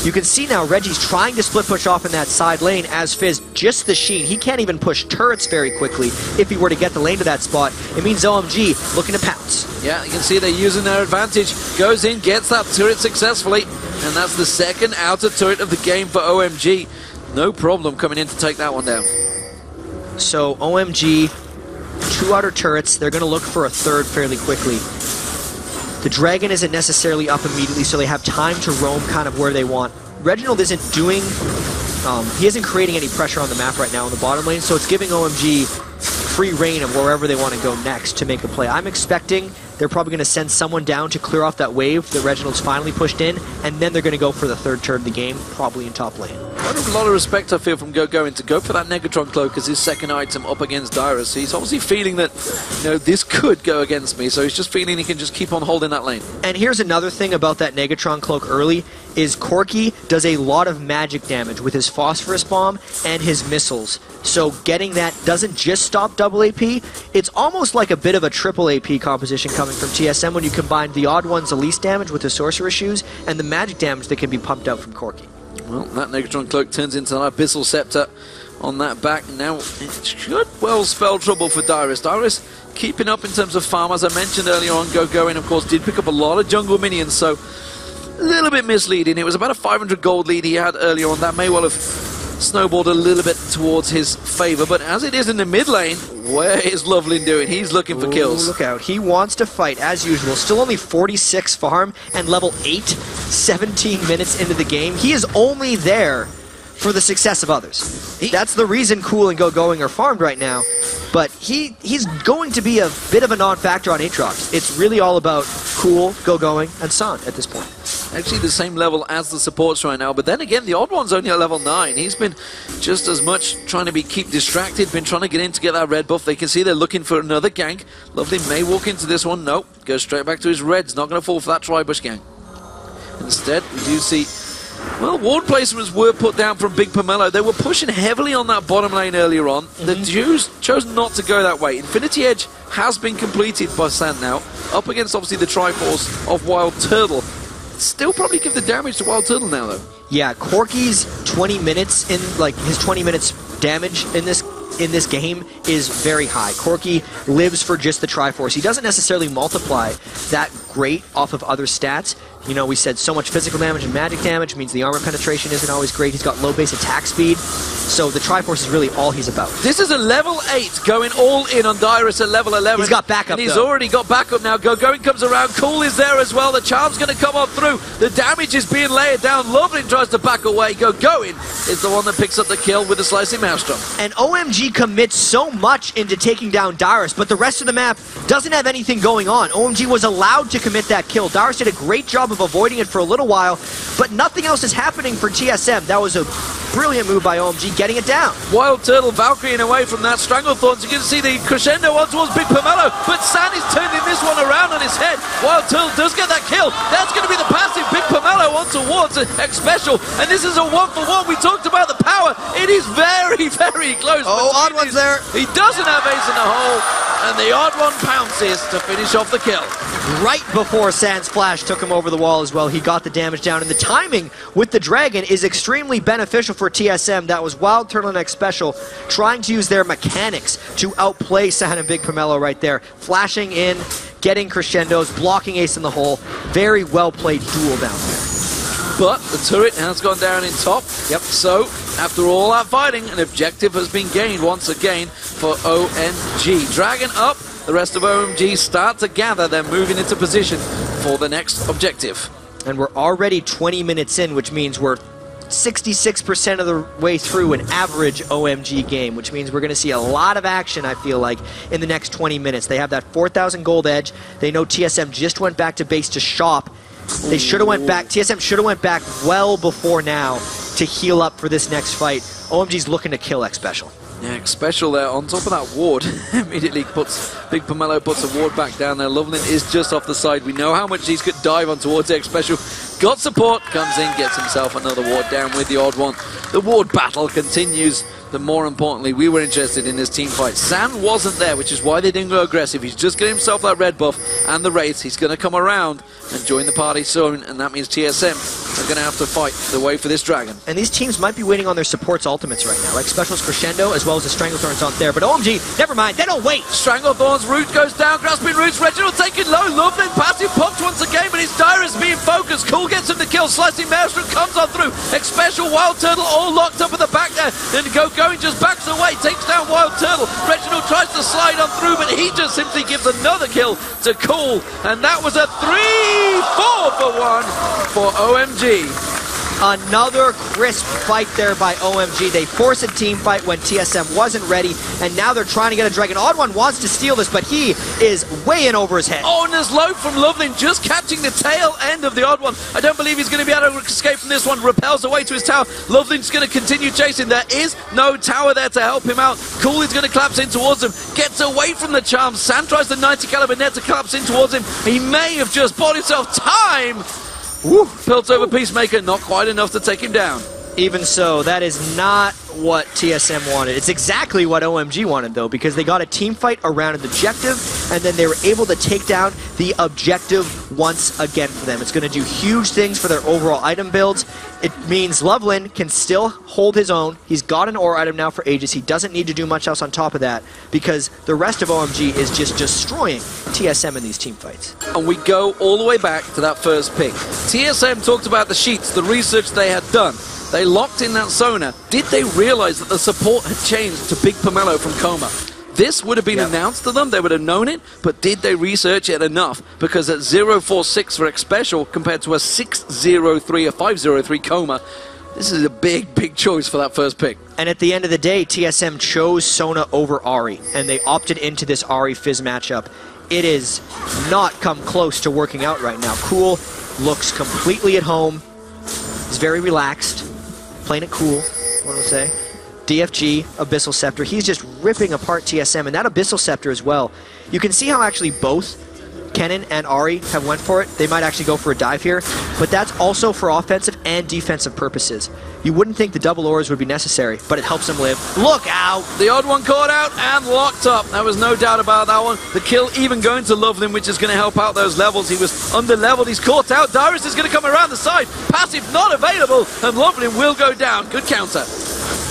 You can see now Reggie's trying to split push off in that side lane as Fizz, just the sheen. He can't even push turrets very quickly if he were to get the lane to that spot. It means OMG looking to pounce. Yeah, you can see they're using their advantage. Goes in, gets that turret successfully, and that's the second outer turret of the game for OMG. No problem coming in to take that one down. So OMG, 2 outer turrets. They're going to look for a third fairly quickly. The Dragon isn't necessarily up immediately, so they have time to roam kind of where they want. Reginald isn't doing... he isn't creating any pressure on the map right now in the bottom lane, so it's giving OMG free reign of wherever they want to go next to make a play. I'm expecting they're probably going to send someone down to clear off that wave that Reginald's finally pushed in, and then they're going to go for the third turn of the game, probably in top lane. A lot of respect, I feel, from Going to go for that Negatron Cloak as his second item up against Dyrus. He's obviously feeling that, you know, this could go against me, so he's just feeling he can just keep on holding that lane. And here's another thing about that Negatron Cloak early, is Corki does a lot of magic damage with his Phosphorus Bomb and his missiles. So getting that doesn't just stop double AP, it's almost like a bit of a triple AP composition coming from TSM when you combine the odd one's Elise damage with the Sorcerer's Shoes and the magic damage that can be pumped out from Corki. Well, that Negatron Cloak turns into an Abyssal Scepter on that back. Now, it should well spell trouble for Dyrus. Dyrus keeping up in terms of farm, as I mentioned earlier on. Going, of course, did pick up a lot of jungle minions, so a little bit misleading. It was about a 500 gold lead he had earlier on. That may well have snowballed a little bit towards his favor, but as it is in the mid lane, where is Loveland doing? He's looking for kills. Look out. He wants to fight, as usual. Still only 46 farm and level 8, 17 minutes into the game. He is only there for the success of others. That's the reason Cool and Go-Going are farmed right now. But he's going to be a bit of a non-factor on Aatrox. It's really all about Cool, Go-Going, and San at this point. Actually the same level as the supports right now, but then again, the Odd One's only at level 9. He's been just as much trying to keep distracted, been trying to get in to get that red buff. They can see they're looking for another gank. Lovely may walk into this one. Nope, goes straight back to his reds. Not going to fall for that Tribush gank. Instead, we do see, well, ward placements were put down from Big Pomelo. They were pushing heavily on that bottom lane earlier on. The Jews chose not to go that way. Infinity Edge has been completed by Sand now, up against obviously the Triforce of Wild Turtle. Still probably give the damage to Wild Turtle now, though. Yeah, Corki's 20 minutes in, like, his 20 minutes damage in this game is very high. Corki lives for just the Triforce. He doesn't necessarily multiply that great off of other stats. You know, we said so much physical damage and magic damage means the armor penetration isn't always great. He's got low base attack speed, so the Triforce is really all he's about. This is a level 8 going all in on Dyrus at level 11. He's got backup, and he's already got backup now. Go-Going comes around. Cool is there as well. The charm's going to come up through. The damage is being layered down. Loveland tries to back away. Go-Going is the one that picks up the kill with the Slicing Maelstrom. And OMG commits so much into taking down Dyrus, but the rest of the map doesn't have anything going on. OMG was allowed to commit that kill. Dyrus did a great job of avoiding it for a little while, but nothing else is happening for TSM. That was a brilliant move by OMG, getting it down. Wild Turtle Valkyrieing away from that Stranglethorn. You can see the crescendo on towards Big Pomelo, but San is turning this one around on his head. Wild Turtle does get that kill. That's going to be the passive. Big Pomelo on towards X Special, and this is a 1-for-1. We talked about the power. It is very, very close. Oh, Odd One's there. He doesn't have ace in the hole, and the Odd One pounces to finish off the kill. Right before San's flash took him over the wall as well, he got the damage down, and the timing with the Dragon is extremely beneficial for TSM. That was Wild Turtle and X Special trying to use their mechanics to outplay San and Big Pomelo right there. Flashing in, getting crescendos, blocking ace in the hole. Very well played duel down there. But the turret has gone down in top. Yep. So, after all that fighting, an objective has been gained once again for OMG. Dragon up. The rest of OMG start to gather. They're moving into position for the next objective. And we're already 20 minutes in, which means we're 66% of the way through an average OMG game, which means we're going to see a lot of action, I feel like, in the next 20 minutes. They have that 4,000 gold edge. They know TSM just went back to base to shop. They should have went back. TSM should have went back well before now to heal up for this next fight. OMG's looking to kill X Special. Yeah, X Special there on top of that ward. Immediately Big Pomelo puts a ward back down there. Loveland is just off the side. We know how much he's could dive on towards X Special. Got support, comes in, gets himself another ward down with the Odd One. The ward battle continues. But more importantly, we were interested in this team fight. San wasn't there, which is why they didn't go aggressive. He's just getting himself that red buff and the Wraiths. He's going to come around and join the party soon, and that means TSM are going to have to fight the way for this Dragon. And these teams might be waiting on their supports' ultimates right now, like Special's Crescendo, as well as the Stranglethorn's on there. But OMG, never mind, they don't wait! Stranglethorn's root goes down, grasping roots, Reginald taking low, Loveland passive popped once again, but it's Dyrus being focused. Cool gets him the kill, Slicing Maelstrom comes on through. X Special, Wild Turtle all locked up at the back there. Then Go-Going just backs away, takes down Wild Turtle. Reginald tries to slide on through, but he just simply gives another kill to Cool. And that was a 3-4 for 1 for OMG. Another crisp fight there by OMG. They forced a team fight when TSM wasn't ready, and now they're trying to get a Dragon. Odd One wants to steal this, but he is way in over his head. Oh, and there's low from Loveland, just catching the tail end of the Odd One. I don't believe he's going to be able to escape from this one. Repels away to his tower. Loveland's going to continue chasing. There is no tower there to help him out. Cool is going to collapse in towards him. Gets away from the charm. San tries the 90 caliber net to collapse in towards him. He may have just bought himself time. Woo! Built over Peacemaker, not quite enough to take him down. Even so, that is not what TSM wanted. It's exactly what OMG wanted, though, because they got a team fight around an objective, and then they were able to take down the objective once again for them. It's going to do huge things for their overall item builds. It means Loveland can still hold his own. He's got an ore item now for ages. He doesn't need to do much else on top of that, because the rest of OMG is just destroying TSM in these team fights. And we go all the way back to that first pick. TSM talked about the sheets, the research they had done. They locked in that Sona. Did they realize that the support had changed to Big Pomelo from Coma? This would have been announced to them, they would have known it, but did they research it enough? Because at 046 for X Special compared to a 603, a 503 Coma, This is a big, big choice for that first pick. And at the end of the day, TSM chose Sona over Ahri, and they opted into this Ahri-Fizz matchup. It is not come close to working out right now. Cool looks completely at home. He's very relaxed, playing it cool, one would say. DFG, Abyssal Scepter, he's just ripping apart TSM, and that Abyssal Scepter as well. You can see how actually both Kennen and Ahri have went for it. They might actually go for a dive here, but that's also for offensive and defensive purposes. You wouldn't think the double auras would be necessary, but it helps them live. Look out! The odd one caught out and locked up. There was no doubt about that one. The kill even going to Loveland, which is going to help out those levels. He was under-leveled. He's caught out. Dyrus is going to come around the side. Passive not available, and Loveland will go down. Good counter.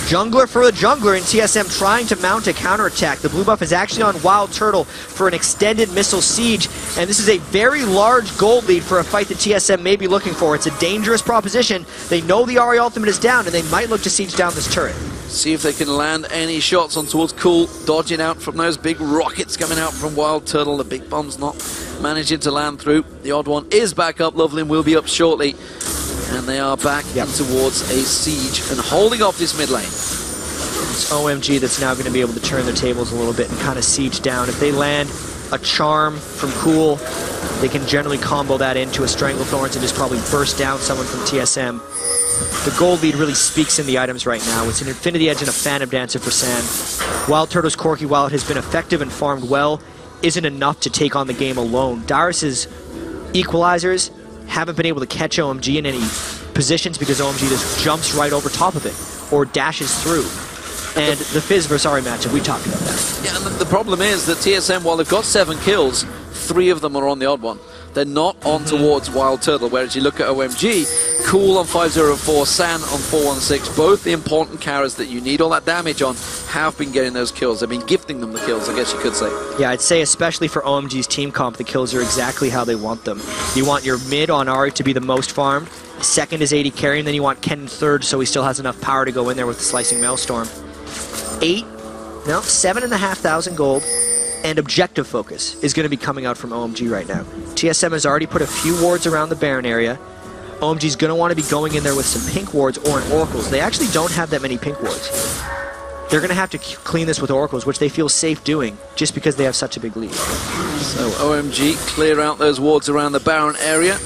Jungler for the jungler, and TSM trying to mount a counterattack. The blue buff is actually on Wild Turtle for an extended missile siege, and this is a very large gold lead for a fight that TSM may be looking for. It's a dangerous proposition. They know the Ahri ultimate is down, and they might look to siege down this turret. See if they can land any shots on towards Cool, dodging out from those big rockets coming out from Wild Turtle. The big bomb's not managing to land through. The odd one is back up. Loveland will be up shortly. And they are back in towards a siege and holding off this mid lane. It's OMG that's now going to be able to turn their tables a little bit and kind of siege down. If they land a charm from Cool, they can generally combo that into a Stranglethorns and just probably burst down someone from TSM. The gold lead really speaks in the items right now. It's an Infinity Edge and a Phantom Dancer for San. Wild Turtle's Corki, while it has been effective and farmed well, isn't enough to take on the game alone. Dyrus's equalizers haven't been able to catch OMG in any positions because OMG just jumps right over top of it or dashes through. And the Fizz versus Ahri matchup, we talked about that. Yeah, and the problem is that TSM, while they've got 7 kills, 3 of them are on the odd one. They're not on towards Wild Turtle, whereas you look at OMG, Cool on 504, San on 416, both the important carries that you need all that damage on have been getting those kills. They've been gifting them the kills, I guess you could say. Yeah, I'd say especially for OMG's team comp, the kills are exactly how they want them. You want your mid on Ahri to be the most farmed, second is 80 carry, and then you want Kennen third so he still has enough power to go in there with the Slicing Maelstrom. 7,500 gold. And objective focus is going to be coming out from OMG right now. TSM has already put a few wards around the Baron area. OMG's going to want to be going in there with some pink wards or an oracles. They actually don't have that many pink wards. They're going to have to clean this with oracles, which they feel safe doing just because they have such a big lead. So OMG clear out those wards around the Baron area.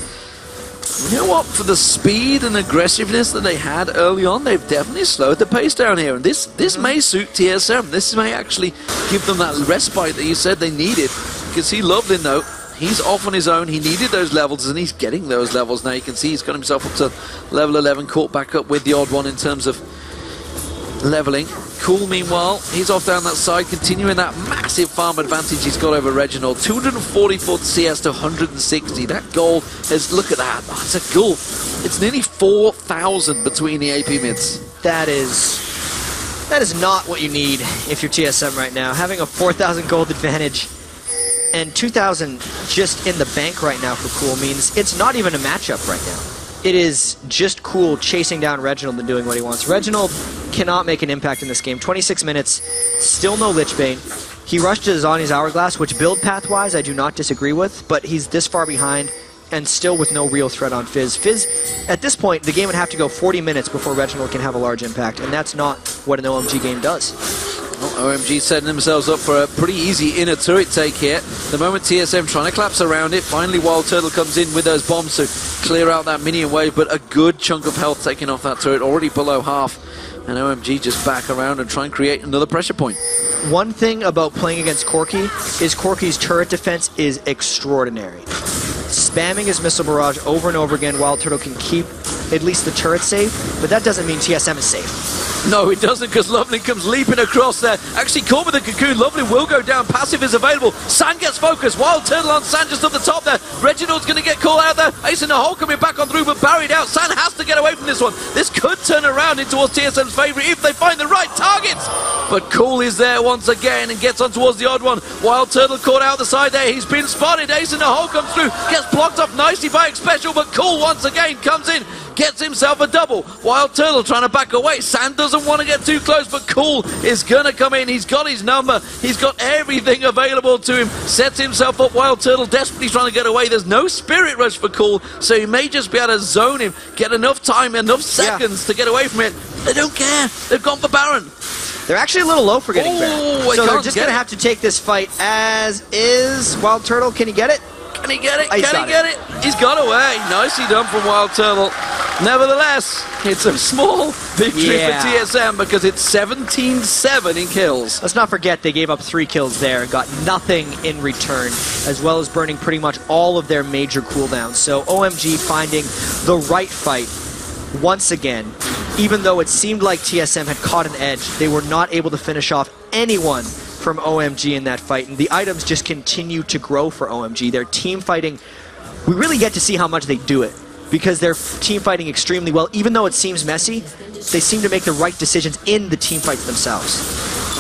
You know what? For the speed and aggressiveness that they had early on, they've definitely slowed the pace down here. And this may suit TSM. This may actually give them that respite that you said they needed. You can see Loveland, though. He's off on his own. He needed those levels, and he's getting those levels now. You can see he's got himself up to level 11, caught back up with the odd one in terms of leveling. Cool, meanwhile, he's off down that side, continuing that massive farm advantage he's got over Reginald. 244 CS to 160. That goal is, look at that. Oh, it's a goal. It's nearly 4,000 between the AP mids. That is not what you need if you're TSM right now. Having a 4,000 gold advantage and 2,000 just in the bank right now for Cool means it's not even a matchup right now. It is just Cool chasing down Reginald and doing what he wants. Reginald cannot make an impact in this game. 26 minutes, still no Lichbane. He rushed to Zani's Hourglass, which build path-wise I do not disagree with, but he's this far behind and still with no real threat on Fizz. Fizz, at this point, the game would have to go 40 minutes before Reginald can have a large impact, and that's not what an OMG game does. Well, OMG setting themselves up for a pretty easy inner turret take here. The moment TSM trying to collapse around it, finally Wild Turtle comes in with those bombs to clear out that minion wave, but a good chunk of health taken off that turret, already below half. And OMG just back around and try and create another pressure point. One thing about playing against Corki is Corki's turret defense is extraordinary. Spamming his missile barrage over and over again, Wild Turtle can keep at least the turret safe, but that doesn't mean TSM is safe. No, it doesn't, because Loveland comes leaping across there. Actually caught with the cocoon. Loveland will go down. Passive is available. San gets focused. Wild Turtle on San just up the top there. Reginald's going to get caught out there. Ace in the hole coming back on through, but buried out. San has to get away from this one. This could turn around in towards TSM's favour if they find the right targets. But Cool is there once again and gets on towards the odd one. Wild Turtle caught out the side there. He's been spotted. Ace in the hole comes through. Gets blocked off nicely by X Special, but Cool once again comes in. gets himself a double. Wild Turtle trying to back away. Sand doesn't want to get too close, but Cool is going to come in. He's got his number. He's got everything available to him. Sets himself up. Wild Turtle desperately trying to get away. There's no Spirit Rush for Cool, so he may just be able to zone him, get enough time, enough seconds to get away from it. They don't care. They've gone for Baron. They're actually a little low for getting Baron. So they're just going to have to take this fight as is. Wild Turtle, can he get it? Can he get it? Can he get it? He's got away. Nicely done from Wild Turtle. Nevertheless, it's a small victory for TSM because it's 17-7 in kills. Let's not forget they gave up 3 kills there and got nothing in return, as well as burning pretty much all of their major cooldowns. So OMG finding the right fight once again. Even though it seemed like TSM had caught an edge, they were not able to finish off anyone from OMG in that fight, and the items just continue to grow for OMG. Their team fighting, we really get to see how much they do it, because they're team fighting extremely well. Even though it seems messy, they seem to make the right decisions in the team fights themselves.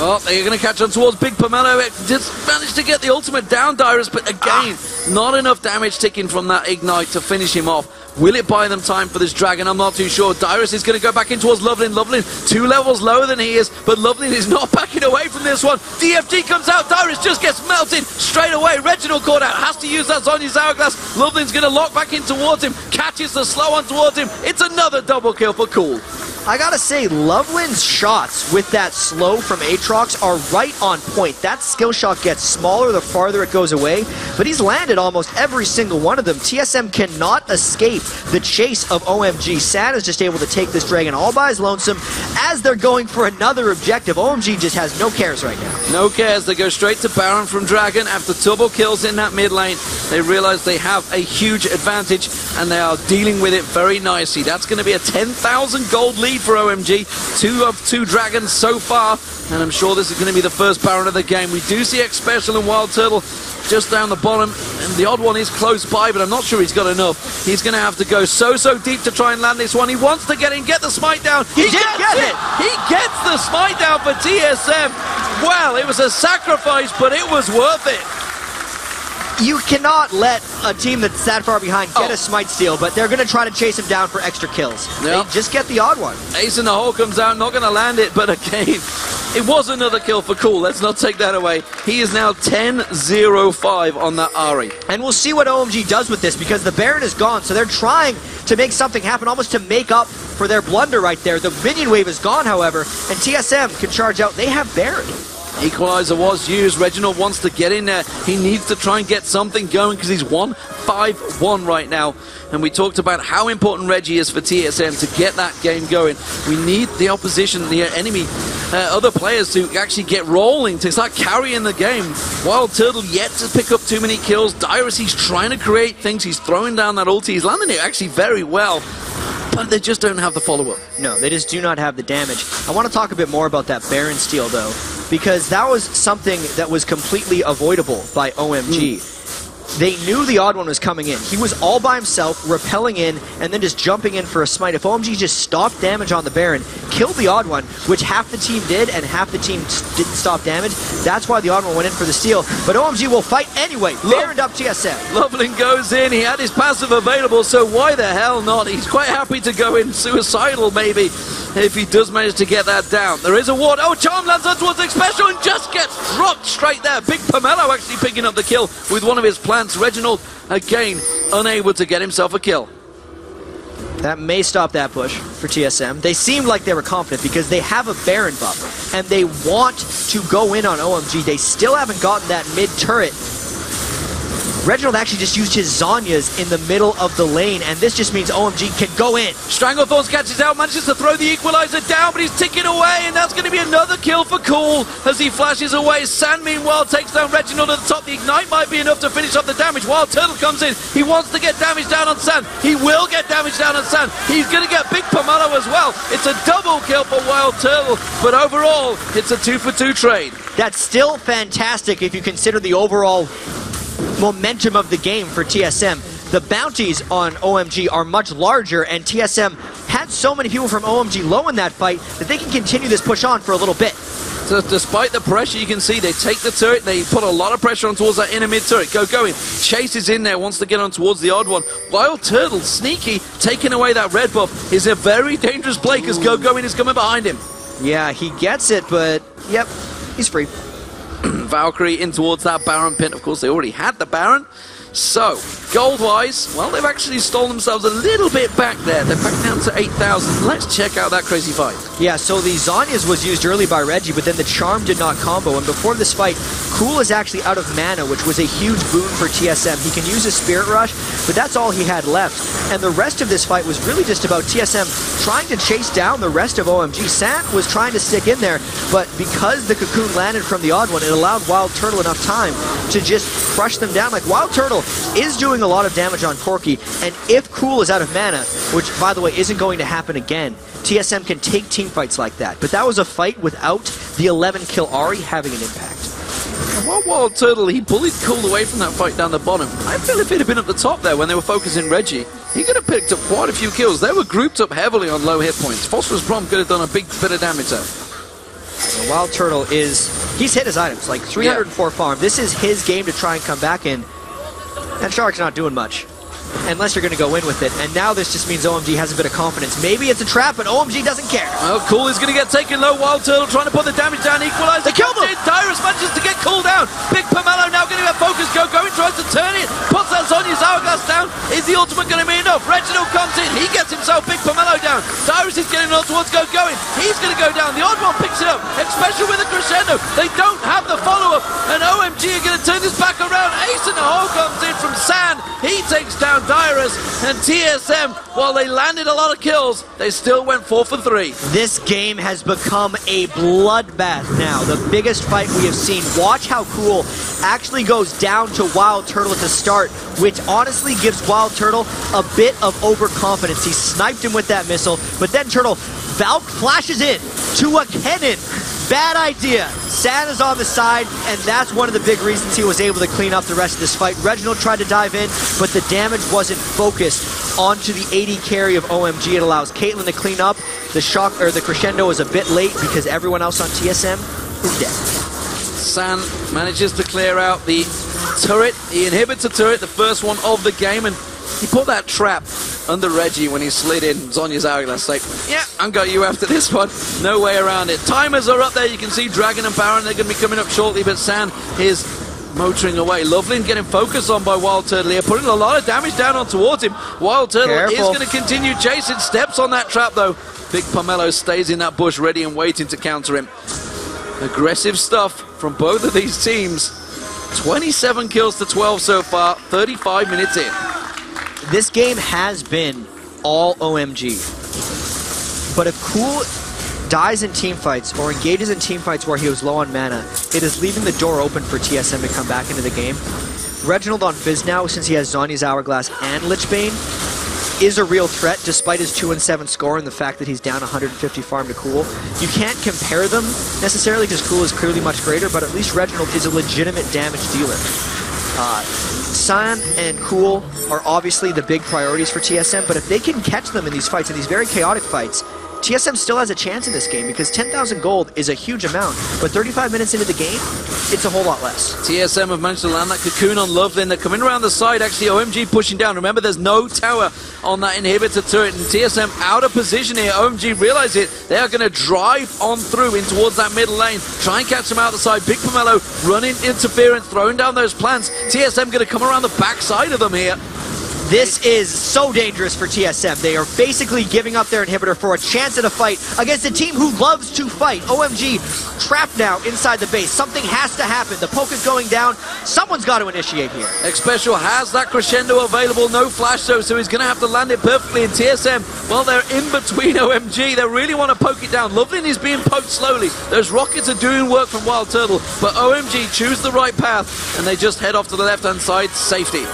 Oh, they're going to catch on towards Big Pomelo. Just managed to get the ultimate down, Dyrus, but again, not enough damage ticking from that Ignite to finish him off. Will it buy them time for this Dragon? I'm not too sure. Dyrus is going to go back in towards Lovelin. Lovelin 2 levels lower than he is, but Lovelin is not backing away from this one. DFG comes out. Dyrus just gets melted straight away. Reginald caught out. Has to use that Zonya's Hourglass. Lovelin's going to lock back in towards him. Catches the slow on towards him. It's another double kill for Cool. I gotta say, Lovelin's shots with that slow from Aatrox are right on point. That skill shot gets smaller the farther it goes away, but he's landed almost every single one of them. TSM cannot escape the chase of OMG. Sad is just able to take this Dragon all by his lonesome as they're going for another objective. OMG just has no cares right now. No cares. They go straight to Baron from Dragon after double kills in that mid lane. They realize they have a huge advantage, and they are dealing with it very nicely. That's going to be a 10,000 gold lead for OMG. 2 of 2 Dragons so far, and I'm sure this is going to be the first Baron of the game. We do see X Special and Wild Turtle just down the bottom, and the odd one is close by, but I'm not sure he's got enough. He's going to have to go so deep to try and land this one. He wants to get in, get the smite down. He gets it! He gets the smite down for TSM. Well, it was a sacrifice, but it was worth it. You cannot let a team that's that far behind get a smite steal, but they're going to try to chase him down for extra kills. Yep. They just get the odd one. Ace in the hole comes out, not going to land it, but again, it was another kill for Cool. Let's not take that away. He is now 10-0-5 on that Ahri. And we'll see what OMG does with this, because the Baron is gone, so they're trying to make something happen, almost to make up for their blunder right there. The minion wave is gone, however, and TSM can charge out. They have Baron. Equalizer was used. Reginald wants to get in there. He needs to try and get something going because he's 1-5-1 right now. And we talked about how important Reggie is for TSM to get that game going. We need the opposition, the enemy, other players to actually get rolling, to start carrying the game. Wild Turtle yet to pick up too many kills. Dyrus, he's trying to create things. He's throwing down that ulti. He's landing it actually very well. But they just don't have the follow-up. No, they just do not have the damage. I want to talk a bit more about that Baron steal, though, because that was something that was completely avoidable by OMG. They knew the odd one was coming in. He was all by himself, repelling in, and then just jumping in for a smite. If OMG just stopped damage on the Baron, killed the odd one, which half the team did, and half the team didn't stop damage, that's why the odd one went in for the steal. But OMG will fight anyway. Baroned up TSM. Loveland goes in. He had his passive available, so why the hell not? He's quite happy to go in suicidal, maybe, if he does manage to get that down. There is a ward. Oh, Charm lands on towards X Special and just gets dropped straight there. Big Pomelo actually picking up the kill with one of his plants. Reginald, again, unable to get himself a kill. That may stop that push for TSM. They seemed like they were confident because they have a Baron buff, and they want to go in on OMG. They still haven't gotten that mid-turret. Reginald actually just used his Zonyas in the middle of the lane, and this just means OMG can go in. Stranglethorns catches out, manages to throw the equalizer down, but he's ticking away, and that's going to be another kill for Cool as he flashes away. Sand, meanwhile, takes down Reginald at the top. The Ignite might be enough to finish off the damage. Wild Turtle comes in. He wants to get damage down on Sand. He will get damage down on Sand. He's going to get Big Pomelo as well. It's a double kill for Wild Turtle, but overall, it's a 2-for-2 trade. That's still fantastic if you consider the overall momentum of the game for TSM. The bounties on OMG are much larger, and TSM had so many people from OMG low in that fight that they can continue this push on for a little bit. So despite the pressure, you can see they take the turret, they put a lot of pressure on towards that inner mid turret. Going. Chase is in there, wants to get on towards the odd one. Wild Turtle, sneaky, taking away that red buff, is a very dangerous play because Going is coming behind him. Yeah, he gets it, but yep, he's free. Valkyrie in towards that Baron pit. Of course, they already had the Baron. So, gold-wise, well, they've actually stolen themselves a little bit back there. They're back down to 8,000. Let's check out that crazy fight. Yeah, so the Zhonya's was used early by Reggie, but then the Charm did not combo. And before this fight, Cool is actually out of mana, which was a huge boon for TSM. He can use a Spirit Rush, but that's all he had left. And the rest of this fight was really just about TSM trying to chase down the rest of OMG. Sant was trying to stick in there, but because the Cocoon landed from the odd one, it allowed Wild Turtle enough time to just crush them down. Like, Wild Turtle is doing a lot of damage on Corki, and if Cool is out of mana, which, by the way, isn't going to happen again, TSM can take team fights like that. But that was a fight without the 11-kill Ahri having an impact. Well, Wild Turtle, he bullied Cool away from that fight down the bottom. I feel if he'd have been at the top there when they were focusing Reggie, he could have picked up quite a few kills. They were grouped up heavily on low hit points. Phosphorus Bomb could have done a big bit of damage there. The Wild Turtle he's hit his items, like 304 farm. This is his game to try and come back in. And Shark's not doing much, unless you're going to go in with it. And now this just means OMG has a bit of confidence. Maybe it's a trap, but OMG doesn't care. Well, Cool is going to get taken low. Wild Turtle trying to put the damage down, equalize. They killed him! Dyrus manages to get Cool down. Big Pomelo now going to get focused. Going, tries to turn it. Puts that Zhonya's hourglass down. Is the ultimate going to be enough? Reginald comes in. He gets himself Big Pomelo down. Dyrus is getting on towards Going. He's going to go down. The odd one picks it up, especially with the crescendo. They don't have the follow-up, and OMG are going to turn this back around. Ace in the hole comes in from San. He takes down Dyrus, and TSM, while they landed a lot of kills, they still went 4 for 3. This game has become a bloodbath now. The biggest fight we have seen. Watch how Cool actually goes down to Wild Turtle at the start, which honestly gives Wild Turtle a bit of overconfidence. He sniped him with that missile, but then Turtle Valk flashes in to a cannon. Bad idea. San is on the side, and that's one of the big reasons he was able to clean up the rest of this fight. Reginald tried to dive in, but the damage wasn't focused onto the 80 carry of OMG. It allows Caitlyn to clean up. The crescendo is a bit late because everyone else on TSM is dead. San manages to clear out the turret. He inhibits the turret, the first one of the game, and he put that trap under Reggie when he slid in Zhonya's hourglass. Like, yeah, I've got you after this one. No way around it. Timers are up there. You can see Dragon and Baron. They're going to be coming up shortly, but San is motoring away. Loveland getting focused on by Wild Turtle here, putting a lot of damage down on towards him. Wild Turtle is going to continue chasing. Steps on that trap, though. Big Pomelo stays in that bush, ready and waiting to counter him. Aggressive stuff from both of these teams. 27 kills to 12 so far, 35 minutes in. This game has been all OMG. But if Cool dies in teamfights or engages in teamfights where he was low on mana, it is leaving the door open for TSM to come back into the game. Reginald on Fizz now, since he has Zhonya's Hourglass and Lichbane, is a real threat despite his 2-7 score and the fact that he's down 150 farm to Cool. You can't compare them necessarily because Cool is clearly much greater, but at least Reginald is a legitimate damage dealer. San and Cool are obviously the big priorities for TSM, but if they can catch them in these fights, in these very chaotic fights, TSM still has a chance in this game because 10,000 gold is a huge amount, but 35 minutes into the game, it's a whole lot less. TSM have managed to land that cocoon on Loveland. They're coming around the side, actually. OMG pushing down. Remember, there's no tower on that inhibitor turret, and TSM out of position here. OMG realize it. They are going to drive on through in towards that middle lane, try and catch them out the side. Big Pomelo running interference, throwing down those plants. TSM going to come around the backside of them here. This is so dangerous for TSM. They are basically giving up their inhibitor for a chance at a fight against a team who loves to fight. OMG trapped now inside the base. Something has to happen. The poke is going down. Someone's got to initiate here. X-Special has that crescendo available. No flash though, so he's going to have to land it perfectly. And TSM, well, they're in between OMG. They really want to poke it down. Loveland is being poked slowly. Those rockets are doing work from Wild Turtle, but OMG choose the right path, and they just head off to the left-hand side. Safety.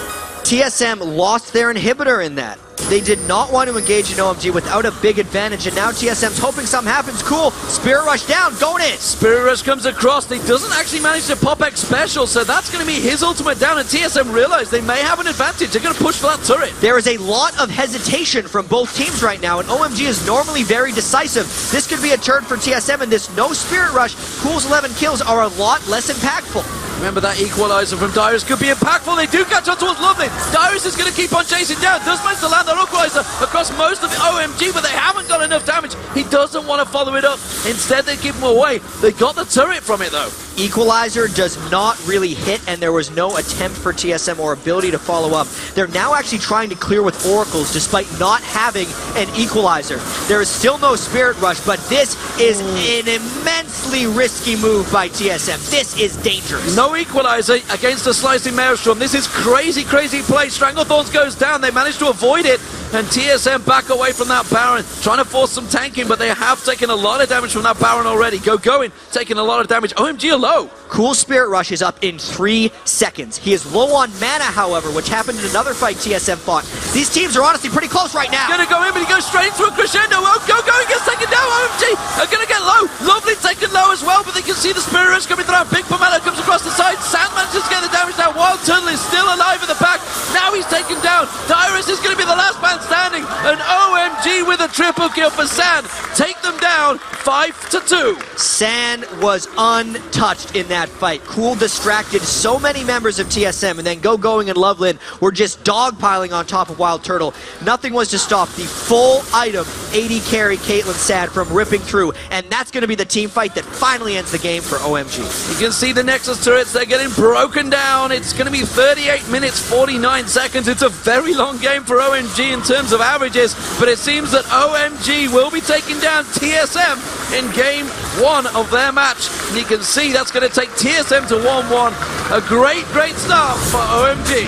TSM lost their inhibitor in that. They did not want to engage in OMG without a big advantage, and now TSM's hoping something happens. Cool. Spirit Rush down, going in. Spirit Rush comes across. He doesn't actually manage to pop X special, so that's going to be his ultimate down, and TSM realize they may have an advantage. They're going to push for that turret. There is a lot of hesitation from both teams right now, and OMG is normally very decisive. This could be a turn for TSM, and this no Spirit Rush, Cool's 11 kills are a lot less impactful. Remember that equalizer from Dyrus could be impactful. They do catch on towards Lovelin. Dyrus is going to keep on chasing down. Does manage to land that equalizer across most of the OMG, but they haven't got enough damage. He doesn't want to follow it up. Instead, they give him away. They got the turret from it, though. Equalizer does not really hit, and there was no attempt for TSM or ability to follow up. They're now actually trying to clear with Oracles despite not having an equalizer. There is still no Spirit Rush, but this is an immensely risky move by TSM. This is dangerous. No equalizer against a slicing Maelstrom. This is crazy, crazy play. Stranglethorns goes down. They managed to avoid it, and TSM back away from that Baron, trying to force some tanking, but they have taken a lot of damage from that Baron already. Going, taking a lot of damage. OMG are low. Cool Spirit Rush is up in 3 seconds. He is low on mana, however, which happened in another fight TSM fought. These teams are honestly pretty close right now. Gonna go in, but he goes straight into a crescendo. Oh, go, he gets taken down. OMG are gonna get low. Lovely taken low as well, but they can see the Spirit Rush coming through. Big Pomelo comes across the side. Sand manages to get the damage down. Wild Turtle is still alive in the back. Now he's taken down. Dyrus is gonna be the last man standing. And OMG with a triple kill for Sand. Take them down 5-2. Sand was untouched in that fight. Cool distracted so many members of TSM, and then Going and Lovelin were just dogpiling on top of Wild Turtle. Nothing was to stop the full item 80 carry Caitlyn Sand from ripping through, and that's going to be the team fight that finally ends the game for OMG. You can see the Nexus turrets, they're getting broken down. It's going to be 38 minutes, 49 seconds. It's a very long game for OMG in terms of averages, but it seems that OMG will be taking down TSM in game 1 of their match. And you can see that's going to take TSM to 1-1. A great start for OMG.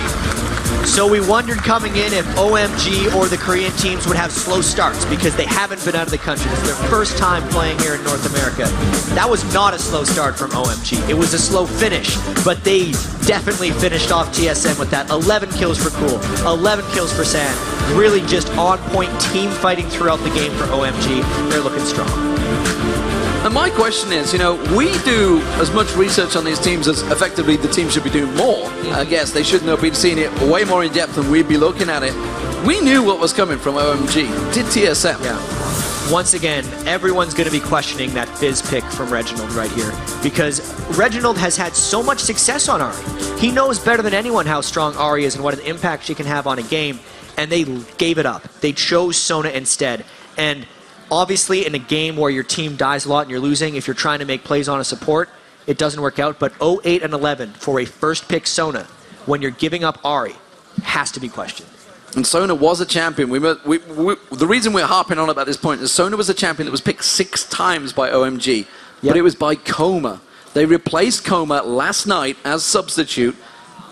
So we wondered coming in if OMG or the Korean teams would have slow starts because they haven't been out of the country. This is their first time playing here in North America. That was not a slow start from OMG. It was a slow finish, but they definitely finished off TSM with that. 11 kills for Cool, 11 kills for Sand. Really just on-point team fighting throughout the game for OMG. They're looking strong. And my question is, we do as much research on these teams as effectively the team should be doing more. I guess they shouldn't have been seeing it way more in depth than we'd be looking at it. We knew what was coming from OMG. Did TSM? Yeah. Once again, everyone's going to be questioning that Fizz pick from Reginald right here because Reginald has had so much success on Ahri. He knows better than anyone how strong Ahri is and what an impact she can have on a game, and they gave it up. They chose Sona instead. And obviously, in a game where your team dies a lot and you're losing, if you're trying to make plays on a support, it doesn't work out. But 0-8 and 11 for a first-pick Sona when you're giving up Ahri has to be questioned. And Sona was a champion. The reason we're harping on about this point is Sona was a champion that was picked 6 times by OMG, but it was by Coma. They replaced Coma last night as substitute,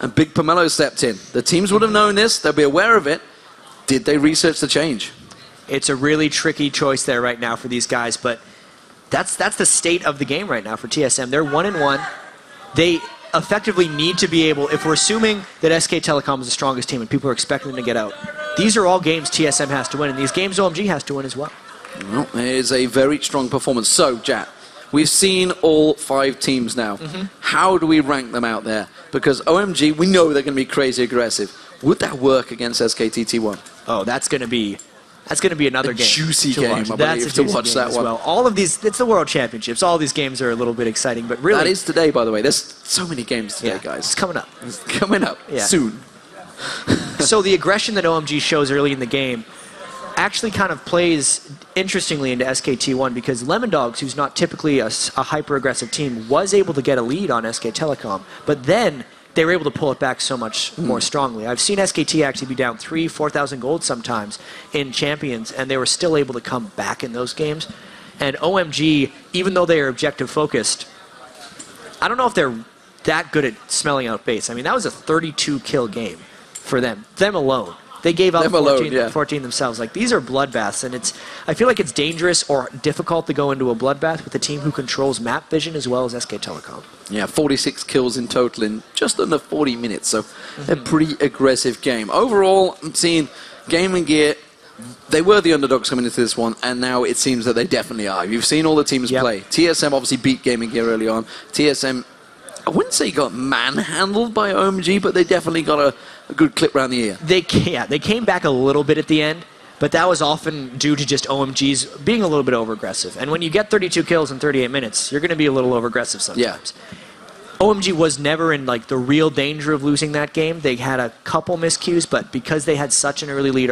and Big Pomelo stepped in. The teams would have known this. They'll be aware of it. Did they research the change? It's a really tricky choice there right now for these guys, but that's the state of the game right now for TSM. They're 1-1. They effectively need to be able, if we're assuming that SK Telecom is the strongest team and people are expecting them to get out, these are all games TSM has to win, and these games OMG has to win as well. Well, it is a very strong performance. So, Jat, we've seen all 5 teams now. How do we rank them out there? Because OMG, we know they're going to be crazy aggressive. Would that work against SKTT1? Oh, that's going to be another game. Juicy game, I believe, to watch that one. Well. All of these, it's the World Championships. All these games are a little bit exciting, but really... That is today, by the way. There's so many games today, guys. It's coming up. It's coming up soon. So the aggression that OMG shows early in the game actually kind of plays interestingly into SKT1 because Lemon Dogs, who's not typically a hyper-aggressive team, was able to get a lead on SK Telecom, but then they were able to pull it back so much more strongly. I've seen SKT actually be down 3,000-4,000 gold sometimes in Champions, and they were still able to come back in those games. And OMG, even though they are objective-focused, I don't know if they're that good at smelling out base. I mean, that was a 32-kill game for them alone. They gave out 14 themselves. Like, these are bloodbaths, and I feel like it's dangerous or difficult to go into a bloodbath with a team who controls map vision as well as SK Telecom. Yeah, 46 kills in total in just under 40 minutes, so a pretty aggressive game. Overall, I'm seeing Game and Gear, they were the underdogs coming into this one, and now it seems that they definitely are. You've seen all the teams play. TSM obviously beat Game and Gear early on. TSM, I wouldn't say got manhandled by OMG, but they definitely got a good clip around the ear. They came back a little bit at the end, but that was often due to just OMG's being a little bit over-aggressive. And when you get 32 kills in 38 minutes, you're going to be a little over-aggressive sometimes. OMG was never in like the real danger of losing that game. They had a couple miscues, but because they had such an early lead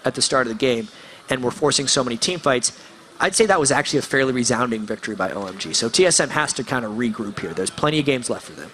at the start of the game and were forcing so many team fights, I'd say that was actually a fairly resounding victory by OMG. So TSM has to kind of regroup here. There's plenty of games left for them.